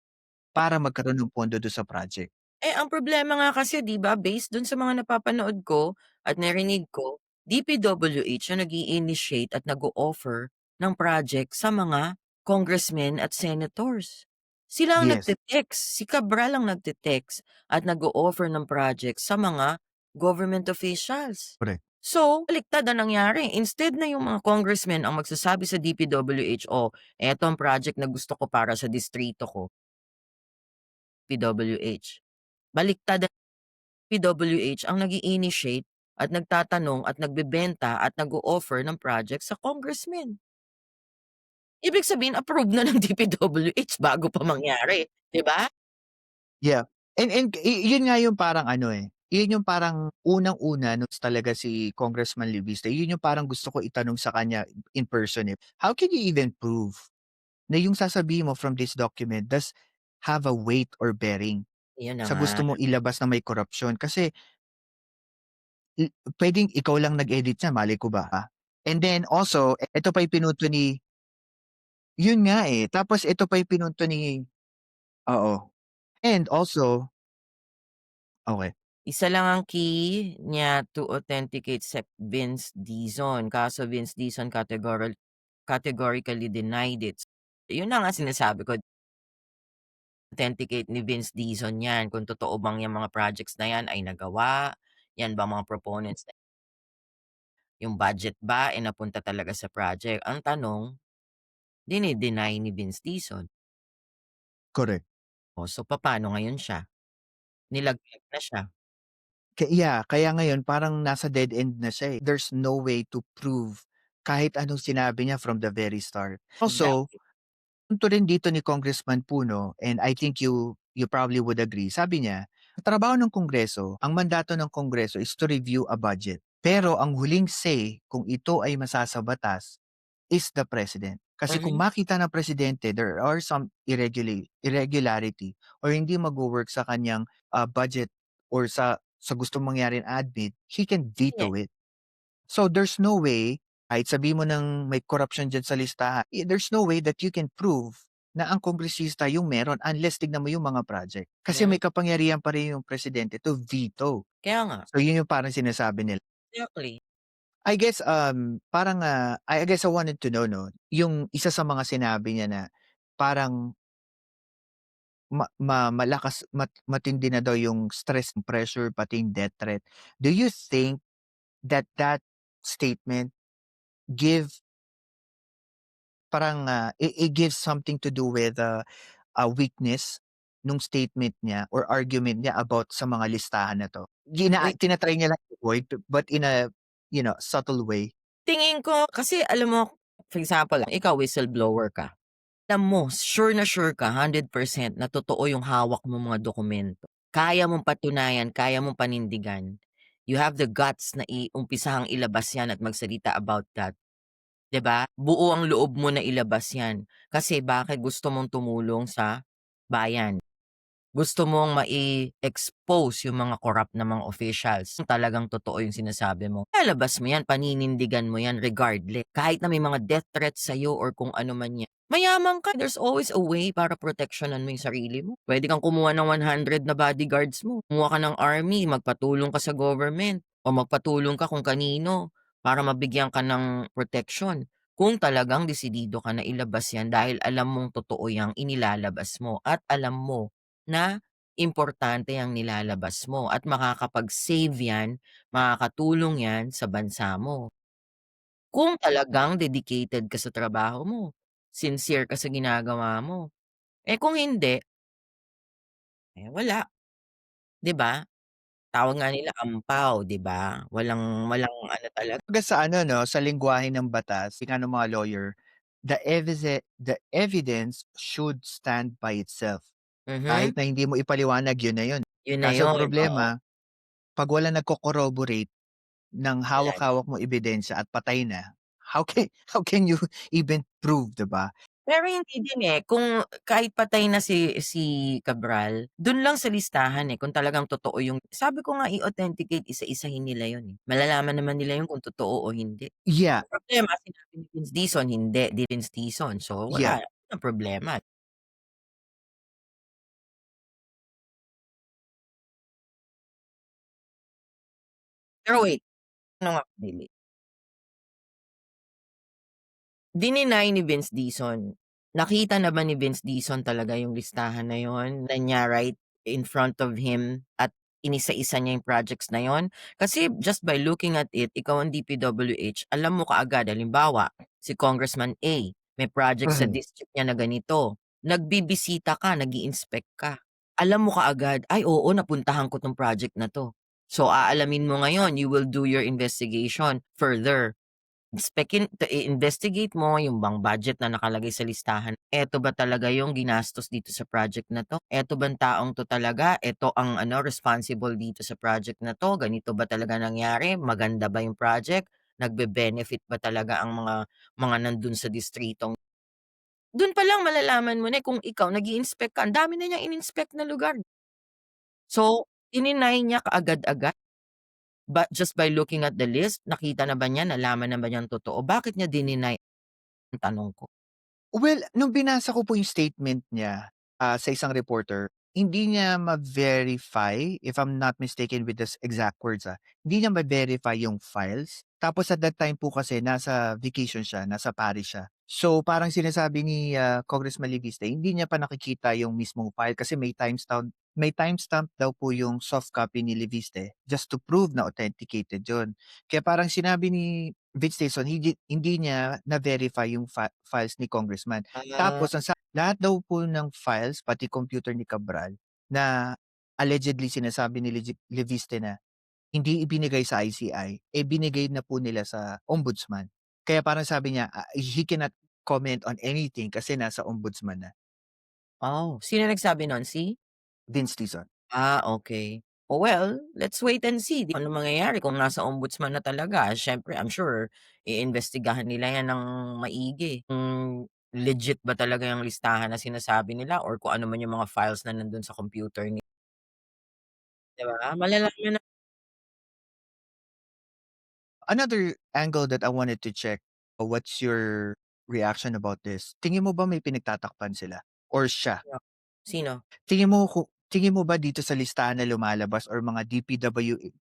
Speaker 1: para magkaroon ng pondo dun sa project.
Speaker 2: Eh, ang problema nga kasi 'di ba based dun sa mga napapanood ko at narinig ko, DPWH ang nag-i-initiate at nag-o-offer ng project sa mga congressmen at senators. Sila ang
Speaker 1: Yes,
Speaker 2: nagte-text, si Cabral ang nagte-text at nag-o-offer ng project sa mga government officials.
Speaker 1: correct.
Speaker 2: So, baliktad ang nangyari. Instead na yung mga congressmen ang magsasabi sa DPWH, "Oh, eto ang project na gusto ko para sa distrito ko." PWH. Baliktad ang PWH ang nag-i-initiate at nagtatanong at nagbebenta at nag-o-offer ng project sa congressmen. Ibig sabihin approve na ng DPWH bago pa mangyari, 'di ba?
Speaker 1: Yeah, yun nga yung parang ano, eh, yun yung parang unang-una nung talaga si Congressman Libiste, yun yung parang gusto ko itanong sa kanya in person, eh. How can you even prove na yung sasabihin mo from this document does have a weight or bearing
Speaker 2: Yun na
Speaker 1: sa
Speaker 2: nga.
Speaker 1: gusto mong ilabas na may korapsiyon? Kasi puwedeng ikaw lang nag-edit niyan, malay ko ba, and then also eto pa yung pinunto ni yun nga, eh, tapos eto pa yung pinunto ni oo, and also okey,
Speaker 2: Isa lang ang key niya to authenticate sa Vince Dizon, kaso Vince Dizon categorically denied it. Yun na nga sinasabi ko, authenticate ni Vince Dizon 'yan kung totoo bang yang mga projects na 'yan ay nagawa, 'yan bang mga proponents na yung budget ba, eh, napunta talaga sa project. Ang tanong dini-deny ni Vince Dizon.
Speaker 1: Correct.
Speaker 2: Oh, so papaano ngayon siya? Nilaglag na siya.
Speaker 1: Yeah, kaya ngayon parang nasa dead end na siya, eh. There's no way to prove kahit anong sinabi niya from the very start. Also,
Speaker 2: Exactly.
Speaker 1: punto rin dito ni Congressman Puno, and I think you probably would agree, sabi niya, ang trabaho ng Kongreso, ang mandato ng Kongreso is to review a budget. Pero ang huling say kung ito ay masasabatas is the president. Kasi kung
Speaker 2: Mhm.
Speaker 1: makita ng presidente there are some irregularity or hindi magwo-work sa kanyang, budget or sa gustong mangyaring admin, he can
Speaker 2: Yeah.
Speaker 1: veto it. So there's no way, kahit sabihin mo ng may corruption diyan sa listahan, there's no way that you can prove na ang kongresista yung meron unless tignan mo yung mga project. Kasi
Speaker 2: Mhm.
Speaker 1: may kapangyarihan pa rin yung presidente to veto.
Speaker 2: Kaya nga.
Speaker 1: So yun yung parang sinasabi nila.
Speaker 2: Exactly.
Speaker 1: I guess, parang, I guess I wanted to know 'no, yung isa sa mga sinabi niya na parang malakas matindi na daw yung stress, pressure, pati yung death threat. Do you think that that statement give parang, it gives something to do with, a weakness nung statement niya or argument niya about sa mga listahan na 'to?
Speaker 2: Wait,
Speaker 1: Tina-try niya lang i-avoid but in a, subtle way.
Speaker 2: tingin ko kasi alam mo, for example ikaw whistleblower ka. Alam mo, sure ka 100% na totoo yung hawak mong mga dokumento. Kaya mong patunayan, kaya mong panindigan. You have the guts na umpisahang ilabas yan at magsalita about that, 'di ba? Buo ang loob mo na ilabas yan. Kasi bakit gusto mong tumulong sa bayan? Gusto mong mai-expose yung mga corrupt na mga officials, kung talagang totoo yung sinasabi mo, lalabas mo yan, paninindigan mo yan regardless. Kahit na may mga death threats sa'yo or kung ano man yan. Mayaman ka, there's always a way para proteksyonan mo yung sarili mo. Pwede kang kumuha ng 100 na bodyguards mo. Kumuha ka ng army, magpatulong ka sa government, o magpatulong ka kung kanino para mabigyan ka ng protection. Kung talagang desidido ka na ilabas yan dahil alam mong totoo yang inilalabas mo at alam mo na importante ang nilalabas mo at makakapag-save 'yan, makakatulong 'yan sa bansa mo. Kung talagang dedicated ka sa trabaho mo, sincere ka sa ginagawa mo. Eh, kung hindi, eh, wala, 'di ba? Tawag nga nila ampaw, 'di ba? Walang walang ano talaga.
Speaker 1: Kumbaga sa ano 'no, sa lengguwahe ng batas, ika ng mga lawyer, the evidence should stand by itself. Kahit
Speaker 2: Mhm,
Speaker 1: na hindi mo ipaliwanag, yun na yun.
Speaker 2: yun na
Speaker 1: Kaso ang
Speaker 2: yun, oo,
Speaker 1: problema, 'pag walang nagko-corroborate ng
Speaker 2: wala na.
Speaker 1: hawak-hawak mong ebidensya at patay na, how can you even prove, 'di ba?
Speaker 2: Pero hindi din, eh, kung kahit patay na si Cabral, dun lang sa listahan, eh, kung talagang totoo yung sabi ko nga i-authenticate isa-isahin nila yun, eh. Malalaman naman nila yun kung totoo o hindi.
Speaker 1: Yeah,
Speaker 2: Ang problema sinabi ni Vince Dizon hindi, di Vince Dizon, so
Speaker 1: yeah.
Speaker 2: wala ng problema. Pero wait, tanong ako Billy, dininay ni Vince Dizon, nakita na ba ni Vince Dizon talaga yung listahan na yun na niya right in front of him at inisa-isa niya yung projects na yun? Kasi just by looking at it, ikaw ang DPWH, alam mo kaagad halimbawa, si Congressman A, may project sa
Speaker 1: Mhm.
Speaker 2: district niya na ganito, nagbibisita ka, nag-i-inspect ka. Alam mo kaagad, "Ay oo, napuntahan ko 'tong project na 'to." So, aalamin mo ngayon, you will do your investigation further. I-investigate mo yung bang budget na nakalagay sa listahan. Eto ba talaga yung ginastos dito sa project na 'to? Eto bang taong 'to talaga, eto ang ano, responsible dito sa project na 'to? Ganito ba talaga nangyari? Maganda ba yung project? Nagbe-benefit ba talaga ang mga nandun sa distritong dun pa lang malalaman mo na, eh, kung ikaw nag-i-inspect ka, ang dami na niyang in-inspect na lugar. So, ininay niya kaagad-agad. But just by looking at the list, nakita na ba niya, nalaman na ba niyang totoo? Bakit niya dininay ang tanong ko?
Speaker 1: Well, nung binasa ko po yung statement niya, sa isang reporter, hindi niya ma-verify, if I'm not mistaken with this exact words, hindi niya ma-verify yung files. Tapos at that time po kasi nasa vacation siya, nasa Paris siya. So parang sinasabi ni, Congressman Levisте, hindi niya pa nakikita yung mismong file kasi may timestamp daw po yung soft copy ni Leviste just to prove na authenticated yun. Kaya parang sinabi ni Vince Dizon hindi niya na-verify yung files ni congressman.
Speaker 2: Ah,
Speaker 1: Tapos lahat daw po ng files, pati computer ni Cabral na allegedly sinasabi ni Leviste na hindi ibinigay sa ICI, eh, binigay na po nila sa ombudsman. Kaya parang sabi niya, he cannot comment on anything kasi nasa ombudsman na,
Speaker 2: oh, sino nagsabi nun, si?
Speaker 1: Vince Dizon.
Speaker 2: Okey. Oh, well, let's wait and see ano mangyayari kung nasa ombudsman na talaga. Siyempre I'm sure iimbestigahan nila 'yan ng maigi kung legit ba talaga yung listahan na sinasabi nila or kung ano man yung mga files na nandun sa computer 'di ba? Malalaman na
Speaker 1: Another angle that I wanted to check, what's your reaction about this? Tingin mo ba may pinagtatakpan sila or siya?
Speaker 2: sino?
Speaker 1: Tingin mo ba dito sa listahan na lumalabas or mga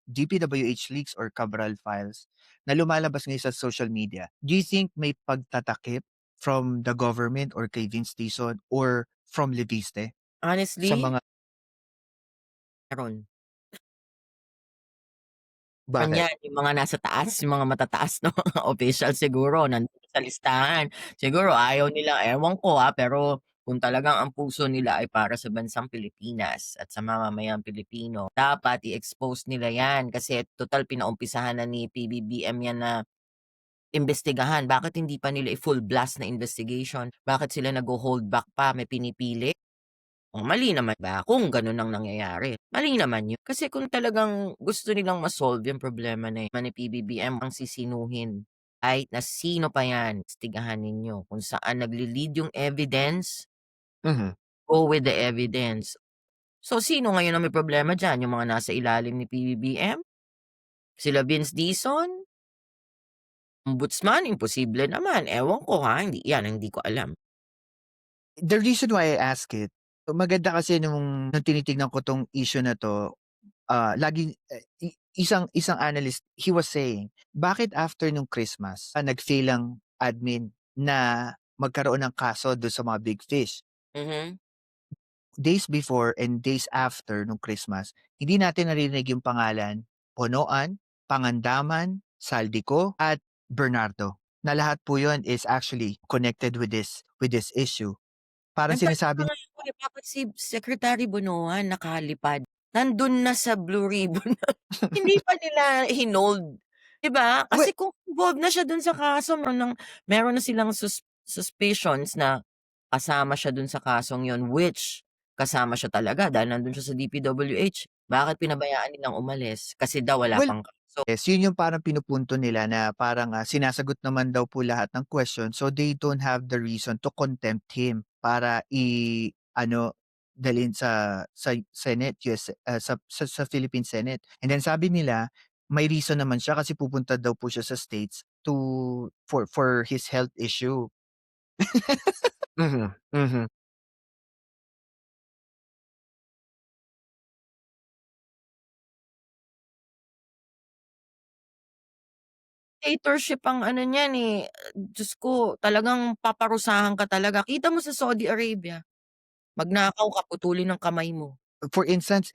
Speaker 1: DPWH leaks or Cabral files na lumalabas ngayon sa social media, do you think may pagtatakip from the government or kay Vince Dizon or from Leviste sa
Speaker 2: Honestly,
Speaker 1: mga
Speaker 2: meron. Meron
Speaker 1: bakit?
Speaker 2: 'yan, yung mga nasa taas, yung mga matataas na mga official siguro nandun sa listahan. Siguro ayaw nila ewan ko, pero kung talagang ang puso nila ay para sa bansang Pilipinas at sa mamamayang Pilipino, dapat i-expose nila 'yan kasi tutal pinaumpisahan na ni PBBM 'yan na imbestigahan. Bakit hindi pa nila i-full blast na investigation? Bakit sila nagho-hold back pa, may pinipili? Oh, mali naman ba kung gano'n ang nangyayari? Mali naman 'yun. Kasi kung talagang gusto nilang ma-solve yung problema na ni PBBM ang sisinuhin, kahit na sino pa 'yan, imbestigahan ninyo kung saan nagle-lead yung evidence,
Speaker 1: Mhm.
Speaker 2: go with the evidence. So, sino ngayon ang may problema diyan, yung mga nasa ilalim ni PBBM? Sila Vince Dizon? Ombudsman? Imposible naman, ewan ko, hindi 'yan ang hindi ko alam.
Speaker 1: The reason why I ask it, maganda kasi nung tinitignan ko 'tong issue na 'to, laging isang analyst, he was saying, bakit after nung Christmas, nag-fail ang admin na magkaroon ng kaso dun sa mga big fish.
Speaker 2: Mhm.
Speaker 1: Days before and days after nung Christmas, hindi natin narinig yung pangalan, Bonoan, Pangandaman, Saldico, at Bernardo, na lahat po yun is actually connected with this issue. Parang
Speaker 2: Nagtataka
Speaker 1: sinasabi
Speaker 2: nga ako, bakit si Secretary Bonoan nakalipad, nandun na sa Blue Ribbon na, hindi pa nila hinold, 'di ba?
Speaker 1: we
Speaker 2: Kasi kung involved na siya dun sa kaso meron na silang suspicions na kasama siya dun sa kasong yun, which kasama siya talaga dahil nandun siya sa DPWH. Bakit pinabayaan nilang umalis? Kasi daw wala
Speaker 1: well,
Speaker 2: pang kaso.
Speaker 1: yes, yun yung parang pinupunto nila na parang, sinasagot naman daw po lahat ng question, so they don't have the reason to contempt him para i-ano, dalhin sa Senate, sa Philippine Senate. And then sabi nila, may reason naman siya kasi pupunta daw po siya sa States for his health issue. Mhm, mhm.
Speaker 2: Dictatorship ang ano niyan, Diyos ko talagang paparusahan ka talaga. Kita mo sa Saudi Arabia. Magnakaw ka, putulin ang kamay mo.
Speaker 1: For instance,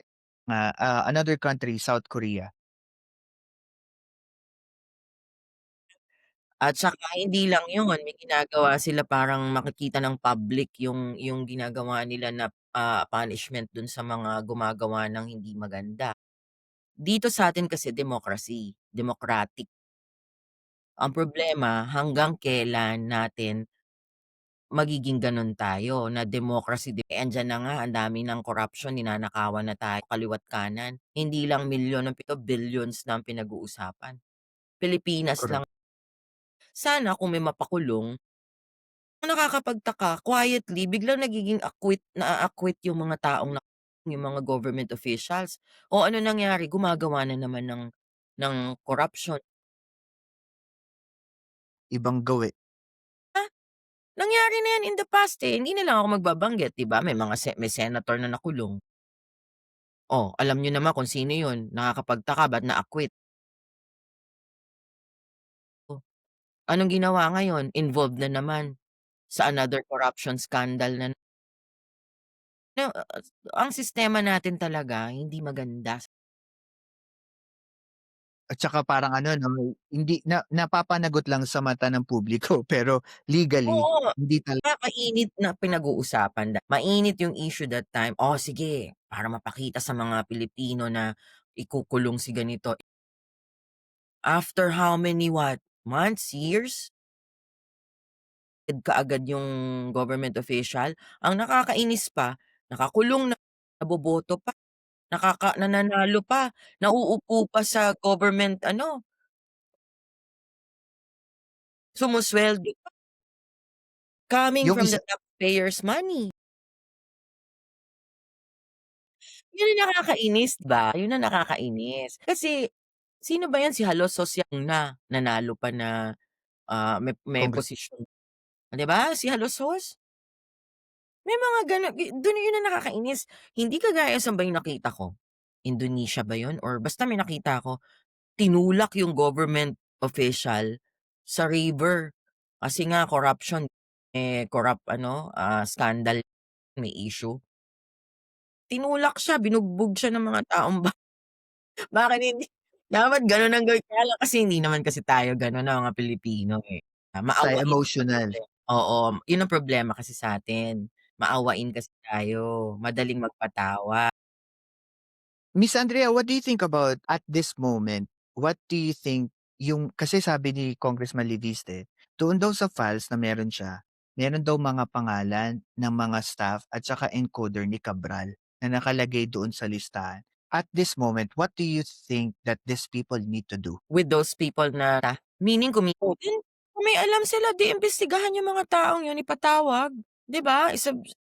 Speaker 1: another country, South Korea.
Speaker 2: At saka hindi lang yun, may ginagawa sila parang makikita ng public yung ginagawa nila na, punishment dun sa mga gumagawa ng hindi maganda. Dito sa'tin kasi democracy, democratic. Ang problema hanggang kailan natin magiging gano'n tayo na democracy andiyan na nga ang dami ng corruption, ninanakawan na tayo kaliwa't kanan. Hindi lang milyon ang pito, billions na ang pinag-uusapan. Pilipinas lang.
Speaker 1: Correct.
Speaker 2: Sana kung may mapakulong, ang nakakapagtaka quietly biglang nagiging naa-acquit yung mga taong yung mga government officials. O ano nangyari, gumagawa na naman ng corruption.
Speaker 1: Ibang gawi.
Speaker 2: Ah, nangyari na yan in the past, hindi na lang ako magbabanggit, 'di ba? May senator na nakulong. Oh, alam niyo naman kung sino yun, nakakapagtaka ba't na-acquit. Oh, anong ginawa ngayon? Involved na naman sa another corruption scandal na na ang sistema natin talaga hindi maganda.
Speaker 1: At saka parang ano 'no, hindi napapanagot lang sa mata ng publiko pero legally
Speaker 2: Oo,
Speaker 1: hindi talaga
Speaker 2: nakakainit na pinag-uusapan mainit yung issue that time, "Oh, sige para mapakita sa mga Pilipino na ikukulong si ganito." After how many months, years? Kaagad yung government official. Ang nakakainis pa, nakakulong na, naboboto pa, nananalo pa, nauupo pa sa government ano, sumusweldo pa, coming
Speaker 1: yung
Speaker 2: from
Speaker 1: isa
Speaker 2: the taxpayers' money. Yun ang nakakainis, 'di ba? Yun ang nakakainis. Kasi sino ba yan, si Halosos yang nanalo pa na, may
Speaker 1: congress
Speaker 2: posisyon, 'di ba, si Halosos? May mga gano'n dun yun ang nakakainis. Hindi kagaya saan ba yung nakita ko, Indonesia ba yun or basta may nakita ako, tinulak yung government official sa river. Kasi nga corruption, corrupt ano, scandal, may issue. Tinulak siya, binugbog siya ng mga taong bakit hindi dapat gano'n ang gawin kaya lang kasi hindi naman kasi tayo gano'n na mga Pilipino, eh.
Speaker 1: tayo
Speaker 2: Maawain kasi
Speaker 1: emotional.
Speaker 2: tayo. Oo, yun ang problema kasi sa'tin, maawain kasi tayo, madaling magpatawa.
Speaker 1: Miss Andrea, what do you think about at this moment, what do you think yung kasi sabi ni Congressman Leviste, doon daw sa files na meron siya, meron daw mga pangalan ng mga staff at saka encoder ni Cabral na nakalagay doon sa listahan. At this moment, what do you think that these people need to do?
Speaker 2: With those people na meaning then kung may alam sila 'di imbestigahan yung mga taong yun, ipatawag, 'di ba?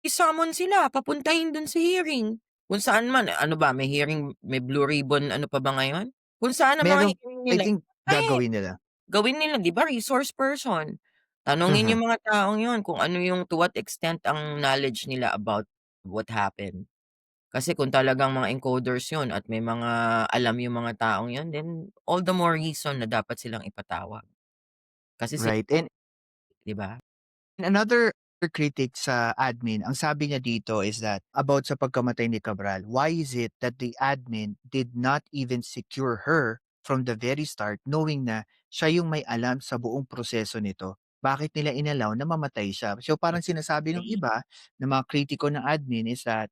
Speaker 2: I-summon sila, papuntahin dun sa hearing. Kung saan man, ano ba may hearing, may blue ribbon ano pa ba ngayon? Kung saan ang mga
Speaker 1: Meron
Speaker 2: hearing
Speaker 1: I
Speaker 2: nila,
Speaker 1: think
Speaker 2: eh,
Speaker 1: gagawin nila.
Speaker 2: gawin nila 'di ba resource person. Tanungin
Speaker 1: Mhm,
Speaker 2: yung mga taong yun kung ano yung to what extent ang knowledge nila about what happened. Kasi kung talagang mga encoders yun at may mga alam yung mga taong yun, then all the more reason na dapat silang ipatawag. Kasi sila,
Speaker 1: right. And
Speaker 2: 'di ba?
Speaker 1: another critic sa admin, ang sabi niya dito is that about sa pagkamatay ni Cabral, why is it that the admin did not even secure her from the very start knowing na siya yung may alam sa buong proseso nito? Bakit nila inalaw na mamatay siya? So parang sinasabi ng
Speaker 2: Exactly.
Speaker 1: iba, ng mga kritiko ng admin is that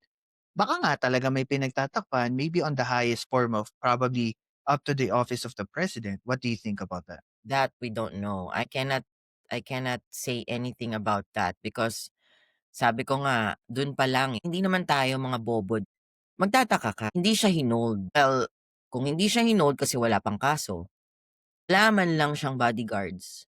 Speaker 1: baka nga talaga may pinagtatakpan, maybe on the highest form of probably up to the office of the president. What do you think about that?
Speaker 2: That we don't know. I cannot say anything about that because sabi ko nga, dun pa lang hindi naman tayo mga bobo. Magtataka ka, hindi siya hinold. Well, kung hindi siya hinold kasi wala pang kaso, wala man lang siyang bodyguards.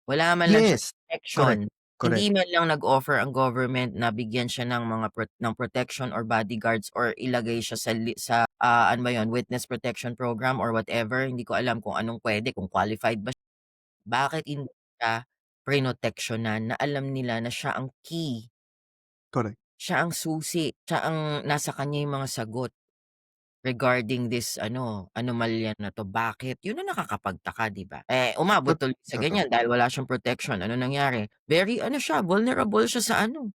Speaker 2: Wala man lang siyang
Speaker 1: Yes, correct,
Speaker 2: protection.
Speaker 1: correct,
Speaker 2: Hindi man lang nag-offer ang government na bigyan siya ng mga ng protection or bodyguards or ilagay siya sa, ano ba yun, witness protection program or whatever. Hindi ko alam kung anong puwede, kung qualified ba siya. Bakit hindi siya prinoteksyonan na alam nila na siya ang key,
Speaker 1: correct.
Speaker 2: siya ang susi, siya ang nasa kanya yung mga sagot. Regarding this ano, anomalya na 'to, bakit? Yun ang nakakapagtaka, 'di ba? Umabot
Speaker 1: Tot
Speaker 2: tuloy sa
Speaker 1: Totoo.
Speaker 2: ganyan dahil wala siyang protection, ano nangyari? Very ano siya, vulnerable siya sa ano,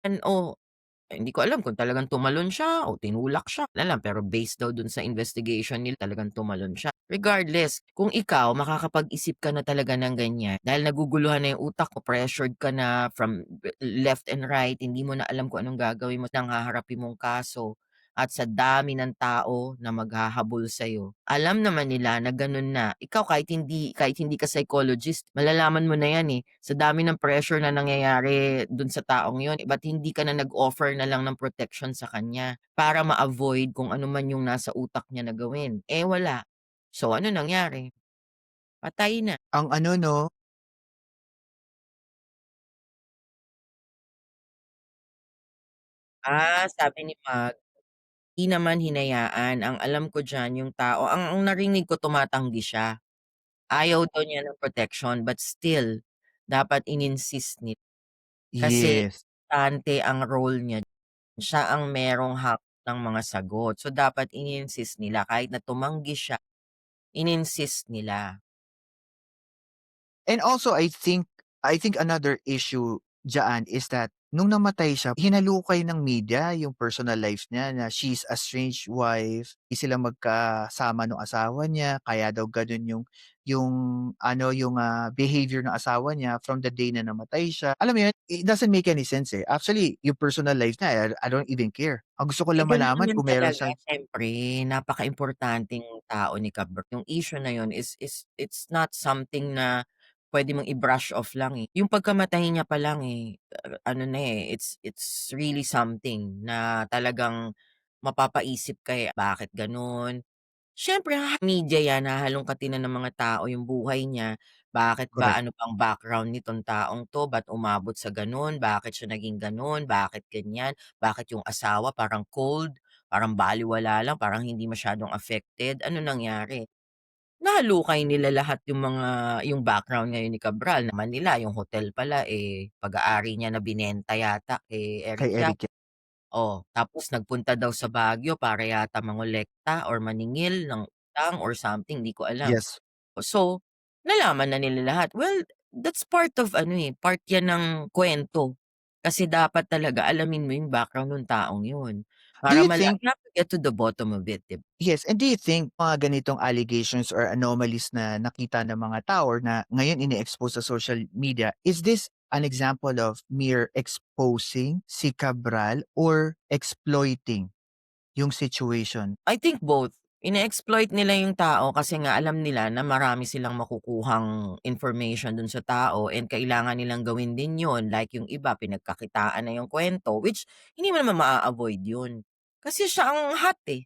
Speaker 2: hindi ko alam kung talagang tumalon siya o tinulak siya, alam pero based daw dun sa investigation nila talagang tumalon siya. Regardless, kung ikaw makakapag-isip ka na talaga ng ganyan dahil naguguluhan na yung utak mo, pressured ka na from left and right, hindi mo na alam kung anong gagawin mo ng haharapin mong kaso at sa dami ng tao na maghahabol sa'yo. Alam naman nila na ganun na. Ikaw kahit hindi ka psychologist, malalaman mo na yan, eh. Sa dami ng pressure na nangyayari dun sa taong yun, ba't hindi ka na nag-offer na lang ng protection sa kanya para ma-avoid kung ano man yung nasa utak niya na gawin? Eh, wala. So, ano nangyari? Patay na.
Speaker 1: Ang ano 'no,
Speaker 2: Sabi ni Mag, di naman hinayaan. Ang alam ko diyan yung tao ang narinig ko tumatanggi siya. Ayaw daw niya ng protection but still dapat in-insist nila kasi
Speaker 1: yes.
Speaker 2: importante ang role niya, siya ang merong hawak ng mga sagot. So, dapat in-insist nila kahit na tumanggi siya, in-insist nila.
Speaker 1: And also I think another issue diyaan is that nung namatay siya, hinalukay ng media yung personal life niya na she's a strange wife, di sila magkasama nung asawa niya, kaya daw gano'n yung behavior ng asawa niya from the day na namatay siya. Alam mo yun, it doesn't make any sense, eh. Actually, yung personal life niya, I don't even care. Ang gusto ko
Speaker 2: Eh,
Speaker 1: lang
Speaker 2: gano'n
Speaker 1: malaman
Speaker 2: naman
Speaker 1: kung meron
Speaker 2: talaga
Speaker 1: siyang
Speaker 2: siyempre napakaimportanteng tao ni Kabr yung issue na yun is it's not something na puwede mong i-brush off lang, eh. Yung pagkamatay niya pa lang, eh, ano na, eh, it's really something na talagang mapapaisip ka, eh, bakit gano'n? Siyempre media 'yan, hahalongkatin na ng mga tao yung buhay niya. Bakit ba,
Speaker 1: correct.
Speaker 2: ano bang background nitong taong 'to, ba't umabot sa gano'n, bakit siya naging gano'n, bakit ganyan, bakit yung asawa parang cold, parang balewala lang, parang hindi masyadong affected, ano nangyari? Nahalukay nila lahat yung background ngayon ni Cabral, naman nila yung hotel pala, eh, pag-aari niya na binenta yata kay
Speaker 1: Kay
Speaker 2: Eric Yap.
Speaker 1: Eric Yap.
Speaker 2: Oh, tapos nagpunta daw sa Baguio para yata mangolekta or maningil ng utang or something, di ko alam.
Speaker 1: Yes.
Speaker 2: So, nalaman na nila lahat. Well, that's part of ano, eh, part 'yan ng kuwento. Kasi dapat talaga alamin mo yung background nung taong yun,
Speaker 1: Do
Speaker 2: para
Speaker 1: you think
Speaker 2: you have to get to the bottom of it, 'di ba?
Speaker 1: Yes, and do you think mga ganitong allegations or anomalies na nakita ng mga tao or na ngayon ini-expose sa social media, is this an example of mere exposing si Cabral or exploiting yung situation?
Speaker 2: I think both. Ine-exploit nila yung tao kasi nga alam nila na marami silang makukuhang information dun sa tao and kailangan nilang gawin din yun. Like yung iba pinagkakitaan na yung kwento, which hindi mo naman maa-avoid yun. Kasi siya ang hot, eh.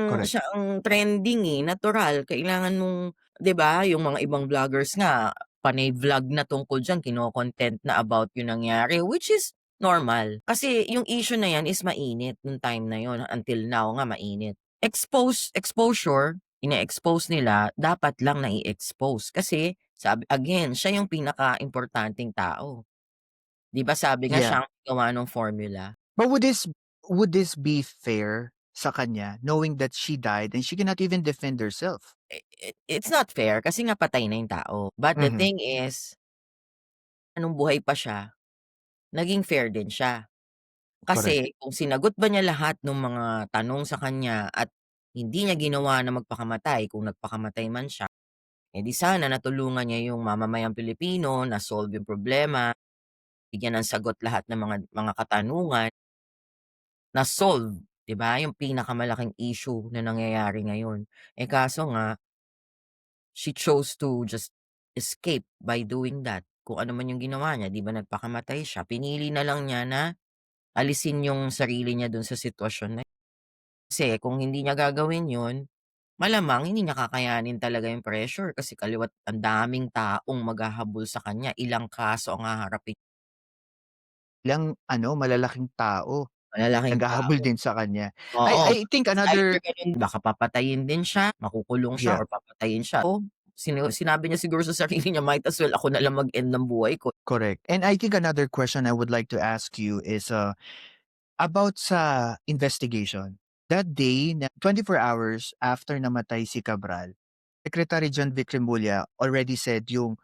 Speaker 1: Correct.
Speaker 2: Siya ang trending, eh, natural. Kailangan mong 'di ba, yung mga ibang vloggers nga panay vlog na tungkol diyan, kino-content na about yung nangyari, which is normal. Kasi yung issue na yan is mainit nung time na yun, until now nga mainit. Exposure, ine-expose nila, dapat lang nai-expose kasi sabi again, siya yung pinakaimportanteng tao. 'Di ba sabi nga
Speaker 1: Yeah.
Speaker 2: siya ang gumawa nung formula?
Speaker 1: But would this be fair sa kanya knowing that she died and she cannot even defend herself?
Speaker 2: It's not fair kasi nga patay na yung tao. But the
Speaker 1: Mhm.
Speaker 2: thing is, nung buhay pa siya, naging fair din siya.
Speaker 1: Correct.
Speaker 2: Kasi kung sinagot ba niya lahat nung mga tanong sa kanya at hindi niya ginawa na magpakamatay, kung nagpakamatay man siya, eh, di sana natulungan niya yung mamamayang Pilipino, na-solve yung problema, bigyan ng sagot lahat ng mga katanungan, na-solve, 'di ba, yung pinakamalaking issue na nangyayari ngayon. Eh, kaso nga, she chose to just escape by doing that. Kung ano man yung ginawa niya, 'di ba nagpakamatay siya, pinili na lang niya na alisin yung sarili niya dun sa sitwasyon na kasi kung hindi niya gagawin yun, malamang hindi niya kakayanin talaga yung pressure kasi kaliwa't ang daming taong maghahabol sa kanya, ilang kaso ang haharapin,
Speaker 1: Ilang malalaking tao
Speaker 2: malalaking
Speaker 1: naghahabol
Speaker 2: tao.
Speaker 1: din sa kanya.
Speaker 2: Oo,
Speaker 1: I think
Speaker 2: it's either
Speaker 1: another
Speaker 2: ganun baka papatayin din siya, makukulong siya
Speaker 1: Yeah.
Speaker 2: or papatayin siya o sinabi niya siguro sa sarili niya, "Might as well ako na lang mag-end ng buhay ko."
Speaker 1: Correct. And I think another question I would like to ask you is about sa investigation. That day, 24 hours after namatay si Cabral, Secretary John Vic Remulla already said yung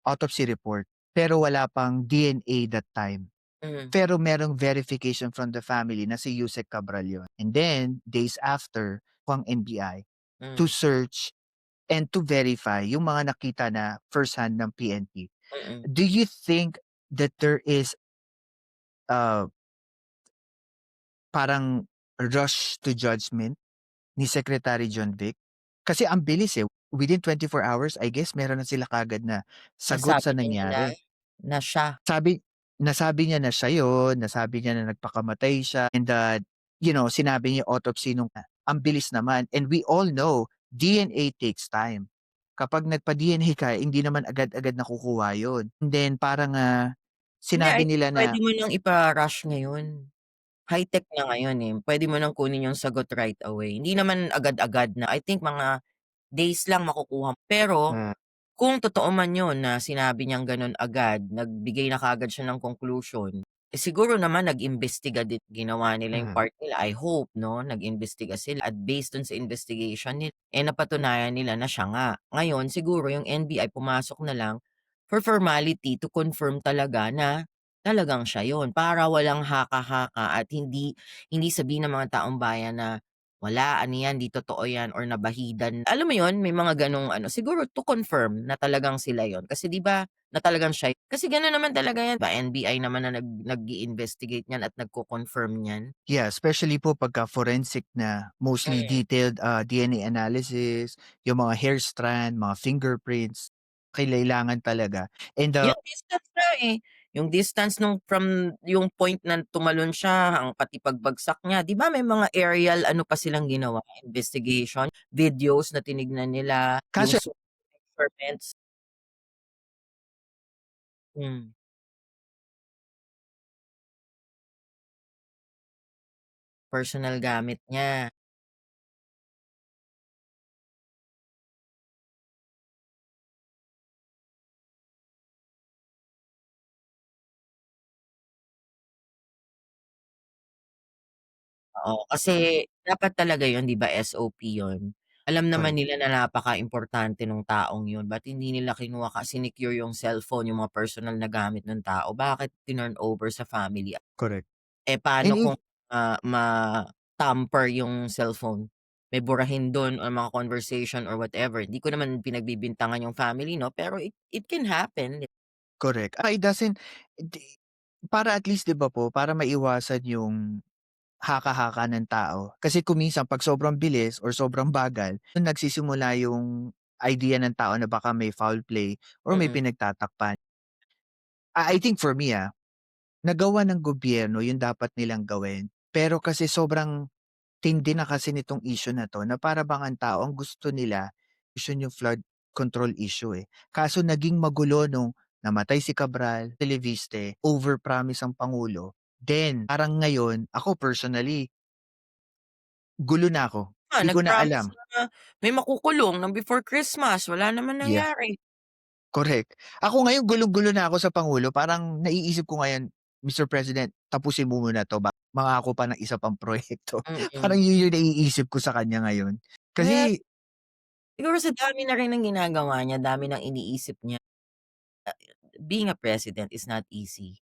Speaker 1: autopsy report, pero wala pang DNA that time.
Speaker 2: Hmm,
Speaker 1: Pero merong verification from the family na si Yusek Cabral yun. And then, days after, ang NBI to
Speaker 2: hmm,
Speaker 1: search and to verify yung mga nakita na first hand ng PNP.
Speaker 2: mm.
Speaker 1: Do you think that there is uh, parang rush to judgment ni Secretary John Vic? Kasi ang bilis, eh. Within 24 hours, I guess meron na sila kaagad na sagot
Speaker 2: Nasabi
Speaker 1: sa
Speaker 2: na niya na
Speaker 1: nangyari.
Speaker 2: na siya.
Speaker 1: Sabi nasabi niya na siya yun, nasabi niya na nagpakamatay siya and, sinabi niya autopsy nung ang bilis naman and we all know DNA takes time. Kapag nagpa-DNA ka hindi naman agad-agad nakukuha yun. And then parang,
Speaker 2: Hindi, I
Speaker 1: sinabi
Speaker 2: think
Speaker 1: nila na
Speaker 2: puwede mo nang ipa-rush ngayon. High-tech na ngayon, eh, puwede mo ng kunin yung sagot right away. Hindi naman agad-agad na, I think mga days lang makukuha. Pero
Speaker 1: Hmm.
Speaker 2: kung totoo man yun na sinabi niyang gano'n agad, nagbigay na kaagad siya ng conclusion, eh, siguro naman nag-imbestiga din, ginawa nila yung
Speaker 1: Mhm.
Speaker 2: part nila, I hope 'no, nag-imbestiga sila at based dun sa investigation nila, eh, napatunayan nila na siya nga. Ngayon siguro yung NBI pumasok na lang for formality to confirm talaga na talagang siya yun para walang haka-haka at hindi hindi sabihin ng mga taong bayan na, "Wala, ano yan, 'di totoo yan," or nabahidan. Alam mo yun, may mga gano'ng ano, siguro to confirm na talagang sila yun. Kasi 'di ba, na talagang siya kasi gano'n naman talaga yan, 'di ba, NBI naman na nag-i-investigate niyan at nagko-confirm niyan.
Speaker 1: Yeah, especially po pagka forensic na mostly
Speaker 2: Mm.
Speaker 1: detailed, DNA analysis, yung mga hair strand, mga fingerprints, kailangan talaga and,
Speaker 2: Yung distance nga, eh, yung distance nung from yung point na tumalon siya pati pagbagsak niya, 'di ba may mga aerial ano pa silang ginawa, investigation, videos na tinignan nila, yung
Speaker 1: kaso
Speaker 2: measurements. Hmm, personal gamit niya. Oo, kasi dapat talaga yun 'di ba SOP yun. Alam naman
Speaker 1: correct,
Speaker 2: nila na napakaimportante nung taong yun, ba't hindi nila kinuha sinecure yung cellphone, yung mga personal na gamit nung tao, bakit tinurn over sa family?
Speaker 1: correct.
Speaker 2: Eh,
Speaker 1: And
Speaker 2: paano
Speaker 1: if
Speaker 2: kung, ma-tamper yung cellphone? May burahin dun or mga conversation or whatever. Di ko naman pinagbibintangan yung family 'no, pero it can happen.
Speaker 1: correct. It doesn't di para at least 'di ba po, para maiwasan yung haka-haka ng tao. Kasi kung minsan 'pag sobrang bilis or sobrang bagal, dun nagsisimula yung idea ng tao na baka may foul play or may
Speaker 2: Mm,
Speaker 1: pinagtatakpan. I think for me, nagawa ng gobyerno yung dapat nilang gawin. Pero kasi sobrang tindi na kasi nitong issue na 'to na para bang ang tao ang gusto nila solusyon yung flood control issue, eh. Kaso naging magulo nung namatay si Cabral, Televiste, overpromise ang pangulo. Then parang ngayon, ako personally, gulo na ako. 'Di ko na
Speaker 2: nag-promise
Speaker 1: alam.
Speaker 2: na may makukulong ng before Christmas, wala naman
Speaker 1: Yeah,
Speaker 2: nangyari.
Speaker 1: correct. Ako ngayon gulong-gulo na ako sa pangulo, parang naiisip ko ngayon, "Mr. President, tapusin mo muna 'to ba mangako pa ng isa pang proyekto." Parang
Speaker 2: Mm.
Speaker 1: yun yung naiisip ko sa kanya ngayon.
Speaker 2: Kaya
Speaker 1: Kasi
Speaker 2: siguro sa dami na rin ng ginagawa niya, dami ng iniisip niya, ah, being a president is not easy.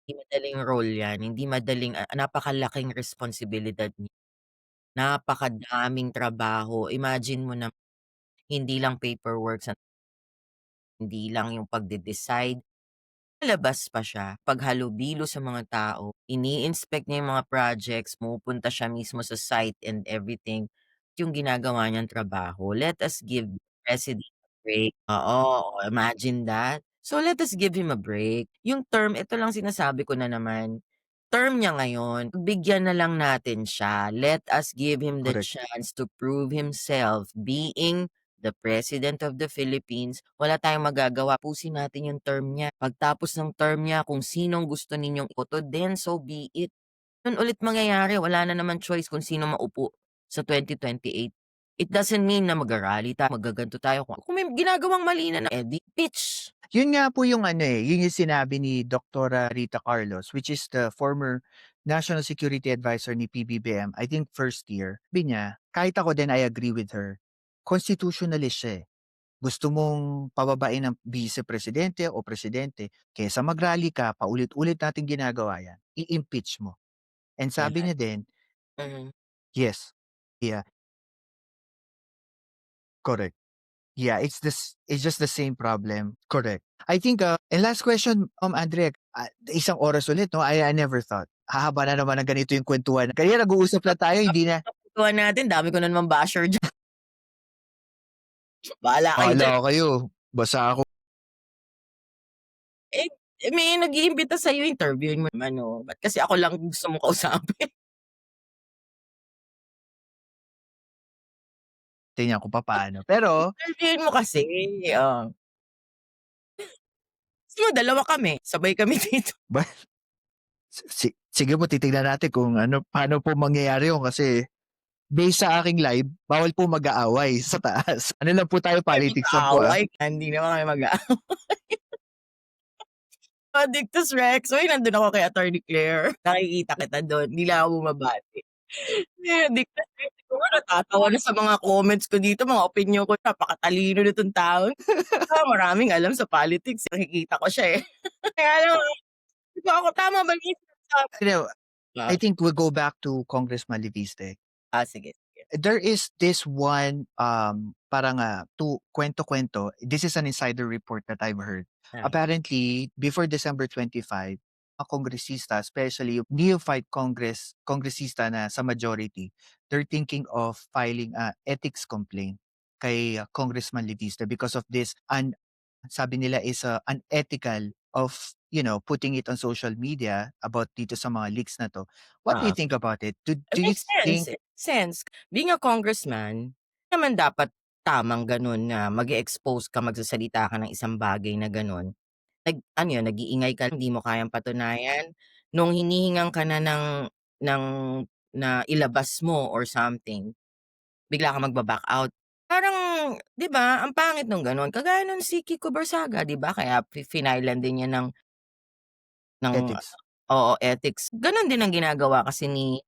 Speaker 2: Hindi madaling role 'yan, hindi madaling, napakalaking responsibilidad niya. Napakadaming trabaho, imagine mo na hindi lang paperwork hindi lang yung pagde-decide, lalabas pa siya, paghalubilo sa mga tao, ini-inspect niya yung mga projects, pumupunta siya mismo sa site and everything, yung ginagawa niyang trabaho. Let us give the president a break. Oo, imagine that. So, let us give him a break. Yung term, ito lang sinasabi ko na naman, term niya ngayon, bigyan na lang natin siya. Let us give him the
Speaker 1: correct,
Speaker 2: chance to prove himself being the President of the Philippines. Wala tayong magagawa, tapusin natin yung term niya. Pagtapos ng term niya, kung sinong gusto ninyong iboto, then so be it. Yun ulit mangyayari, wala na naman choice kung sino maupo sa 2028. It doesn't mean na magra-rally tayo, maggaganto tayo. Kung may ginagawang mali na, eh, di pitch.
Speaker 1: Yun nga po yung ano, yun yung sinabi ni Doktora Rita Carlos, which is the former National Security Advisor ni PBBM, I think first year. Sabi niya, kahit ako din I agree with her, constitutionalist siya, eh. Gusto mong pababain ng vice presidente o presidente, kaysa mag-rally ka, paulit-ulit nating ginagawa yan, i-impeach mo. And
Speaker 2: Yan,
Speaker 1: sabi niya din,
Speaker 2: mhm.
Speaker 1: yes, yeah, correct. Yeah, it's just the same problem. Correct. I think, and last question, Andre, isang oras ulit 'no, I never thought. Hahaba na naman ng ganito yung kuwentuhan. Kanina nag-uusap lang tayo hindi na
Speaker 2: Kwentuhan natin, dami ko na naman basher diyan. Bahala kayo
Speaker 1: bahala
Speaker 2: diyan.
Speaker 1: kayo, basta ako
Speaker 2: Eh, may nag-iimbita sa'yo, interviewin mo naman 'no, ba't kasi ako lang gusto mong kausapin?
Speaker 1: tingnan ko papaano. Pero
Speaker 2: Interviewin mo kasi, oh. Gusto mo dalawa kami, sabay kami dito.
Speaker 1: ba sige po titignan natin kung ano paano po mangyayari yun kasi based sa aking live, bawal po mag-aaway sa taas. Ano lang po tayo,
Speaker 2: Kami
Speaker 1: politics lang po,
Speaker 2: mag-aaway, hindi naman kami Victus Rex, uy nandun ako kay Attorney Claire, nakikita kita dun, hindi lang ako bumabati. Victus Rex, siguro natatawa na sa mga comments ko dito, mga opinyon ko, napakatalino nitong tao, maraming alam sa politics, nakikita ko siya, eh. Kaya lang 'Di ba ako tama ba yung sinasabi
Speaker 1: You know,
Speaker 2: ko?
Speaker 1: I think we'll go back to Congressman Leviste.
Speaker 2: Sige, sige.
Speaker 1: There is this one, parang, to kwento-kwento. This is an insider report that I've heard.
Speaker 2: Ah,
Speaker 1: Apparently, before December 25, mga kongresista, especially yung neophyte kongresista na sa majority, they're thinking of filing a ethics complaint kay Congressman Leviste because of this sabi nila is, unethical of, putting it on social media about dito sa mga leaks na 'to. What do you
Speaker 2: oo.
Speaker 1: think about it? Do
Speaker 2: It
Speaker 1: you
Speaker 2: makes sense,
Speaker 1: think
Speaker 2: it makes sense. Being a congressman, hindi naman dapat tamang gano'n na mag-e-expose ka, magsasalita ka ng isang bagay na gano'n. Ano 'yun, nag-iingay ka, hindi mo kayang patunayan, nung hinihingan ka na ng na ilabas mo or something, bigla kang magba-back out. Parang 'di ba, ang pangit nung gano'n. Kagaya nung si Kiko Barsaga 'di ba, kaya finailan din niya ng
Speaker 1: ethics?
Speaker 2: oo, ethics. Gano'n din ang ginagawa kasi ni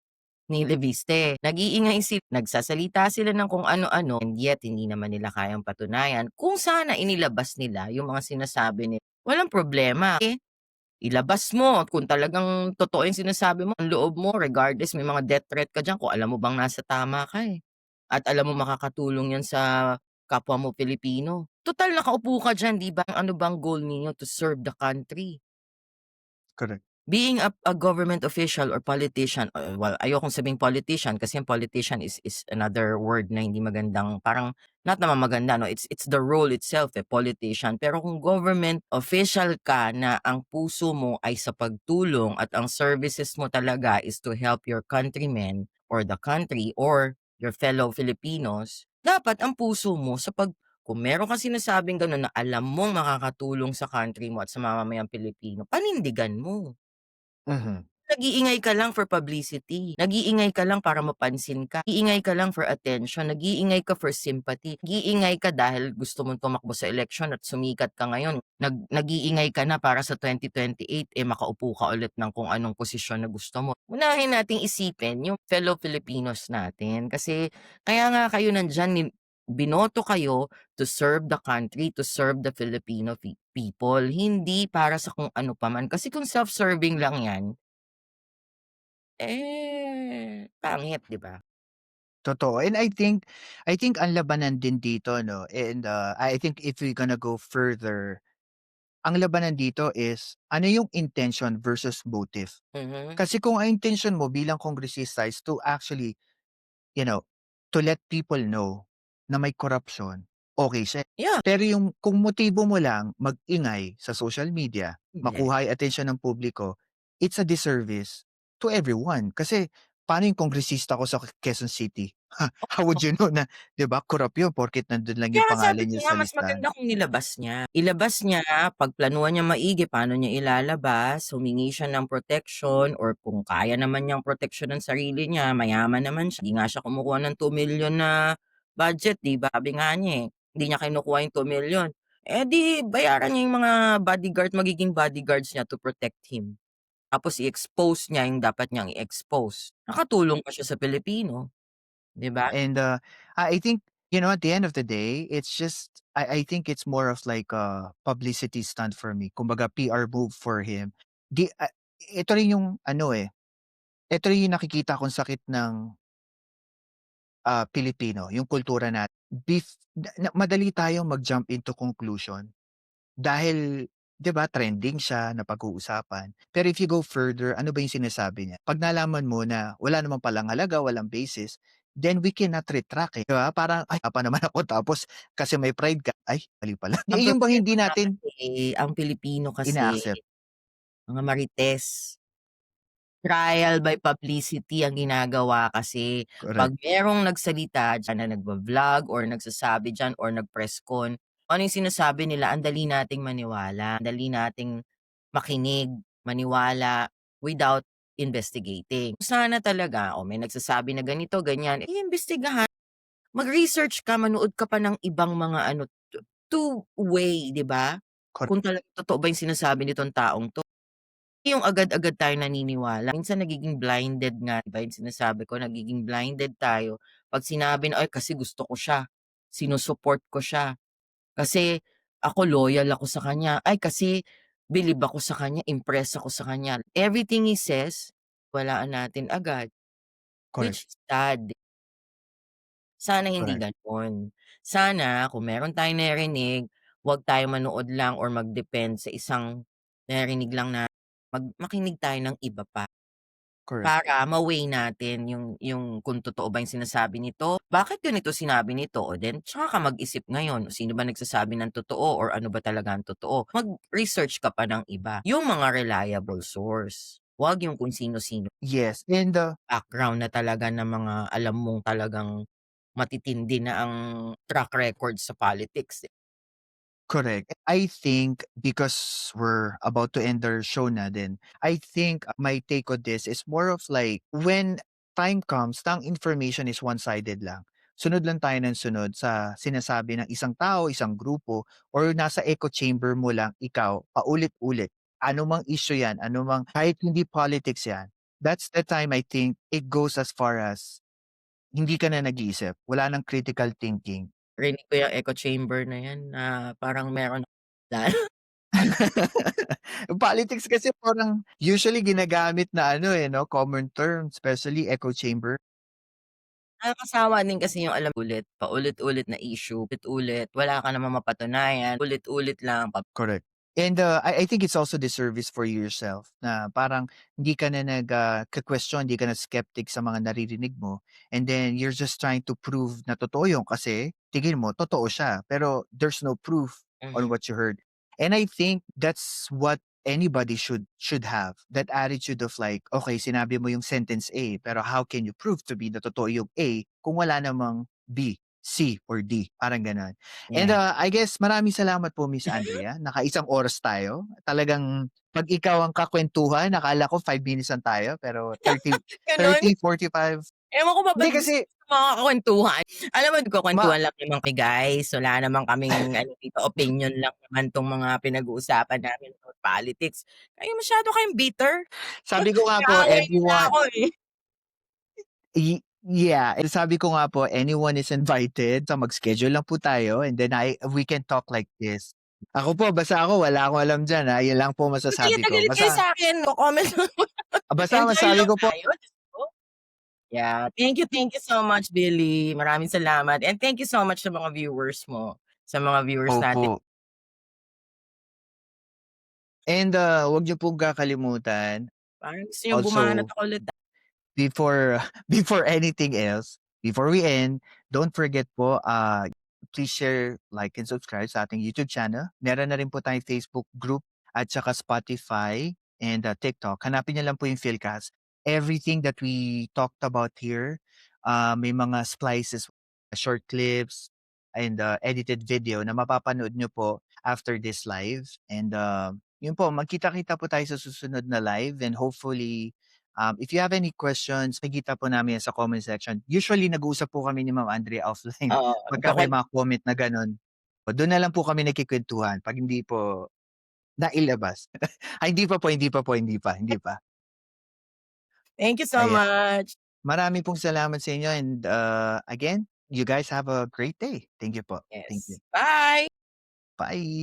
Speaker 2: Leviste. Nag-iingay nagsasalita sila ng kung ano-ano and yet hindi naman nila kayang patunayan. Kung sana inilabas nila yung mga sinasabi nila, walang problema, eh, ilabas mo at kung talagang totoo yung sinasabi mo, ang loob mo regardless may mga death threat ka diyan kung alam mo bang nasa tama ka, eh, at alam mo makakatulong yan sa kapwa mo Pilipino. Tutal nakaupo ka diyan 'di ba, ano bang goal ninyo to serve the country?
Speaker 1: Correct.
Speaker 2: Being a government official or politician, well, ayokong sabihing politician kasi yung politician is another word na hindi magandang parang not naman maganda 'no, it's the role itself, eh, politician. Pero kung government official ka na ang puso mo ay sa pagtulong at ang services mo talaga is to help your countrymen or the country or your fellow Filipinos, dapat ang puso mo kung meron kang sinasabing gano'n na alam mong makakatulong sa country mo at sa mamamayang Pilipino, panindigan mo.
Speaker 1: Mhm.
Speaker 2: Nag-iingay ka lang for publicity, nag-iingay ka lang para mapansin ka, nag-iingay ka lang for attention, nag-iingay ka for sympathy, nag-iingay ka dahil gusto mong tumakbo sa eleksyon at sumikat ka ngayon, nag-iingay ka na para sa 2028, eh, makaupo ka ulit ng kung anong posisyon na gusto mo. Unahin nating isipin yung fellow Filipinos natin kasi kaya nga kayo nandiyan binoto kayo to serve the country, to serve the Filipino people, hindi para sa kung ano pa man. Kasi kung self-serving lang 'yan, pangit 'di ba?
Speaker 1: Totoo, and I think ang labanan din dito 'no, and, I think if we're gonna go further, ang labanan dito is ano yung intention versus motive.
Speaker 2: Mhm.
Speaker 1: Kasi kung ang intention mo bilang kongresista is to actually, you know, to let people know na may corruption, okey siya.
Speaker 2: Yeah,
Speaker 1: Pero yung kung motibo mo lang mag-ingay sa social media,
Speaker 2: hindi.
Speaker 1: makuha yung atensyon ng publiko, it's a disservice to everyone. Kasi paano yung kongresista ko sa Quezon City? How would you know na 'di ba corrupt yun porket nandun lang
Speaker 2: Kaya
Speaker 1: yung
Speaker 2: nga sabi
Speaker 1: pangalan
Speaker 2: ko
Speaker 1: niya
Speaker 2: nga
Speaker 1: sa
Speaker 2: mas
Speaker 1: listahan?
Speaker 2: maganda kung nilabas niya. Ilabas niya, pagplanuhan niya maigi paano niya ilalabas, humingi siya ng protection or kung kaya naman niyang proteksyon ng sarili niya, mayaman naman siya, 'di nga siya kumukuha ng 2,000,000 na budget 'di ba? Sabi nga niya, eh, hindi niya kinukuha yung 2,000,000, eh, di bayaran niya yung mga magiging bodyguards niya to protect him. Tapos i-expose niya yung dapat niyang i-expose. Nakatulong pa siya sa Pilipino, 'di ba?
Speaker 1: And, I think, at the end of the day, it's just I think it's more of like a publicity stunt for me. Kumbaga PR move for him. Di ito rin yung ano, eh, ito rin yung nakikita kong sakit ng, Pilipino, yung kultura natin. Na madali tayong mag-jump into conclusion dahil 'di ba trending siya, napag-uusapan. Pero if you go further, ano ba yung sinasabi niya? 'Pag nalaman mo na wala naman palang halaga, walang basis, then we cannot retract, eh, 'di ba? Parang, "Ay, pa naman ako," tapos kasi may pride ka, ay mali pala.
Speaker 2: Ang
Speaker 1: Yun bang
Speaker 2: problema
Speaker 1: hindi
Speaker 2: nga
Speaker 1: natin
Speaker 2: kasi, ang Pilipino kasi
Speaker 1: ina-accept?
Speaker 2: mga marites. Trial by publicity ang ginagawa kasi.
Speaker 1: Correct.
Speaker 2: 'Pag merong nagsalita diyan na nagva-vlog or nagsasabi diyan or nag-press con, kung ano yung sinasabi nila ang dali nating maniwala, ang dali nating makinig, maniwala without investigating. Sana talaga, may nagsasabi na ganito, ganyan, iimbestigahan. Mag-research ka, manood ka pa ng ibang mga ano, two-way, 'di ba?
Speaker 1: Correct.
Speaker 2: Kung talagang totoo ba yung sinasabi nitong taong 'to. Yung agad-agad tayo naniniwala, minsan nagiging blinded nga, 'di ba yung sinasabi ko, nagiging blinded tayo 'pag sinabi na, "Ay kasi gusto ko siya, sinu-support ko siya, kasi ako loyal ako sa kanya, ay kasi bilib ako sa kanya, impress ako sa kanya. Everything he says, walaan natin agad,
Speaker 1: Correct,
Speaker 2: which is sad. Sana hindi
Speaker 1: correct,
Speaker 2: gano'n. Sana kung meron tayong naririnig, 'wag tayong manood lang or mag-depend sa isang narinig lang na makinig tayo ng iba pa.
Speaker 1: correct.
Speaker 2: Para ma-weigh natin yung kung totoo ba yung sinasabi nito, bakit ganito sinabi nito, o then tsaka ka mag-isip ngayon, sino ba nagsasabi ng totoo or ano ba talaga ang totoo. Mag-research ka pa ng iba, yung mga reliable source, 'wag yung kung sino-sino,
Speaker 1: Yes, and,
Speaker 2: background na talaga ng mga alam mong talagang matitindi na ang track record sa politics, eh.
Speaker 1: correct. I think because we're about to end our show na din, I think my take on this is more of like when time comes, ang information is one-sided lang. Sunod lang tayo ng sunod sa sinasabi ng isang tao, isang grupo, or nasa echo chamber mo lang ikaw, paulit-ulit. Ano mang issue yan, ano mang, kahit hindi politics yan, that's the time I think it goes as far as hindi ka na nag-iisip, wala ng critical thinking.
Speaker 2: Rinig ko yung echo chamber na yan na parang meron
Speaker 1: Politics kasi parang usually ginagamit na ano, eh, 'no, common term, especially echo chamber.
Speaker 2: nakakasawa din kasi yung alam ulit, paulit-ulit na issue, ulit-ulit, wala ka namang mapatunayan, ulit-ulit lang
Speaker 1: Correct. And, I think it's also disservice for yourself na parang hindi ka na question, hindi ka na skeptic sa mga naririnig mo, and then you're just trying to prove na totoo yun kasi tingin mo totoo siya, pero there's no proof on
Speaker 2: mhm,
Speaker 1: what you heard. And I think that's what anybody should have, that attitude of like, "Okay, sinabi mo yung sentence A, pero how can you prove to be na totoo yung A kung wala namang B, C, or D?" Parang gano'n. And,
Speaker 2: yeah.
Speaker 1: I guess maraming salamat po Miss Andrea, nakaisang oras tayo. Talagang 'pag ikaw ang kakwentuhan akala ko 5 minutes lang tayo pero
Speaker 2: Gano'n,
Speaker 1: 30, 45.
Speaker 2: ewan ko ba
Speaker 1: Hindi
Speaker 2: ba't gusto
Speaker 1: kasi
Speaker 2: ko makakakwentuhan. Alam mo
Speaker 1: ma
Speaker 2: nagkukuwentuhan lang naman kami guys, wala naman kaming ano dito, opinyon lang naman 'tong mga pinag-uusapan namin about politics. Kayo masyado kayong bitter,
Speaker 1: sabi ko nga po
Speaker 2: inaaway niyo na
Speaker 1: everyone
Speaker 2: ako, eh.
Speaker 1: yeah, and sabi ko nga po anyone is invited, so mag-schedule lang po tayo and then we can talk like this. Ako po basta ako wala akong alam diyan, yun lang po
Speaker 2: Galit
Speaker 1: masasabi
Speaker 2: na
Speaker 1: ko.
Speaker 2: galit kayo sa'kin, ko-comment lang
Speaker 1: Basta
Speaker 2: enjoy
Speaker 1: masabi
Speaker 2: lang
Speaker 1: ko po
Speaker 2: tayo, Diyos ko. Yeah, thank you so much Billy, maraming salamat and thank you so much sa mga viewers mo, sa mga viewers natin.
Speaker 1: opo. And, 'wag niyo pong kakalimutan
Speaker 2: Parang gusto niyong bumanat
Speaker 1: also
Speaker 2: ako ulit,
Speaker 1: before before anything else, before we end, don't forget po, please share, like, and subscribe sa ating YouTube channel. Meron na rin po tayong Facebook group at saka Spotify and, TikTok. Hanapin niyo lang po yung Philcast. Everything that we talked about here, may mga splices, short clips, and, edited video na mapapanood niyo po after this live. And, yun po, magkita-kita po tayo sa susunod na live and hopefully, if you have any questions, makikita po namin yan sa comment section. Usually nag-uusap po kami ni Ma'am Andrea offline
Speaker 2: oo,
Speaker 1: pagka may mga comment na gano'n. O do'n na lang po kami nagkukuwentuhan 'pag hindi po nailabas. Ay hindi pa.
Speaker 2: thank you so
Speaker 1: Ayan,
Speaker 2: much.
Speaker 1: marami pong salamat sa inyo and, again, you guys have a great day. Thank you po. Thank you.
Speaker 2: Yes, bye.
Speaker 1: Bye.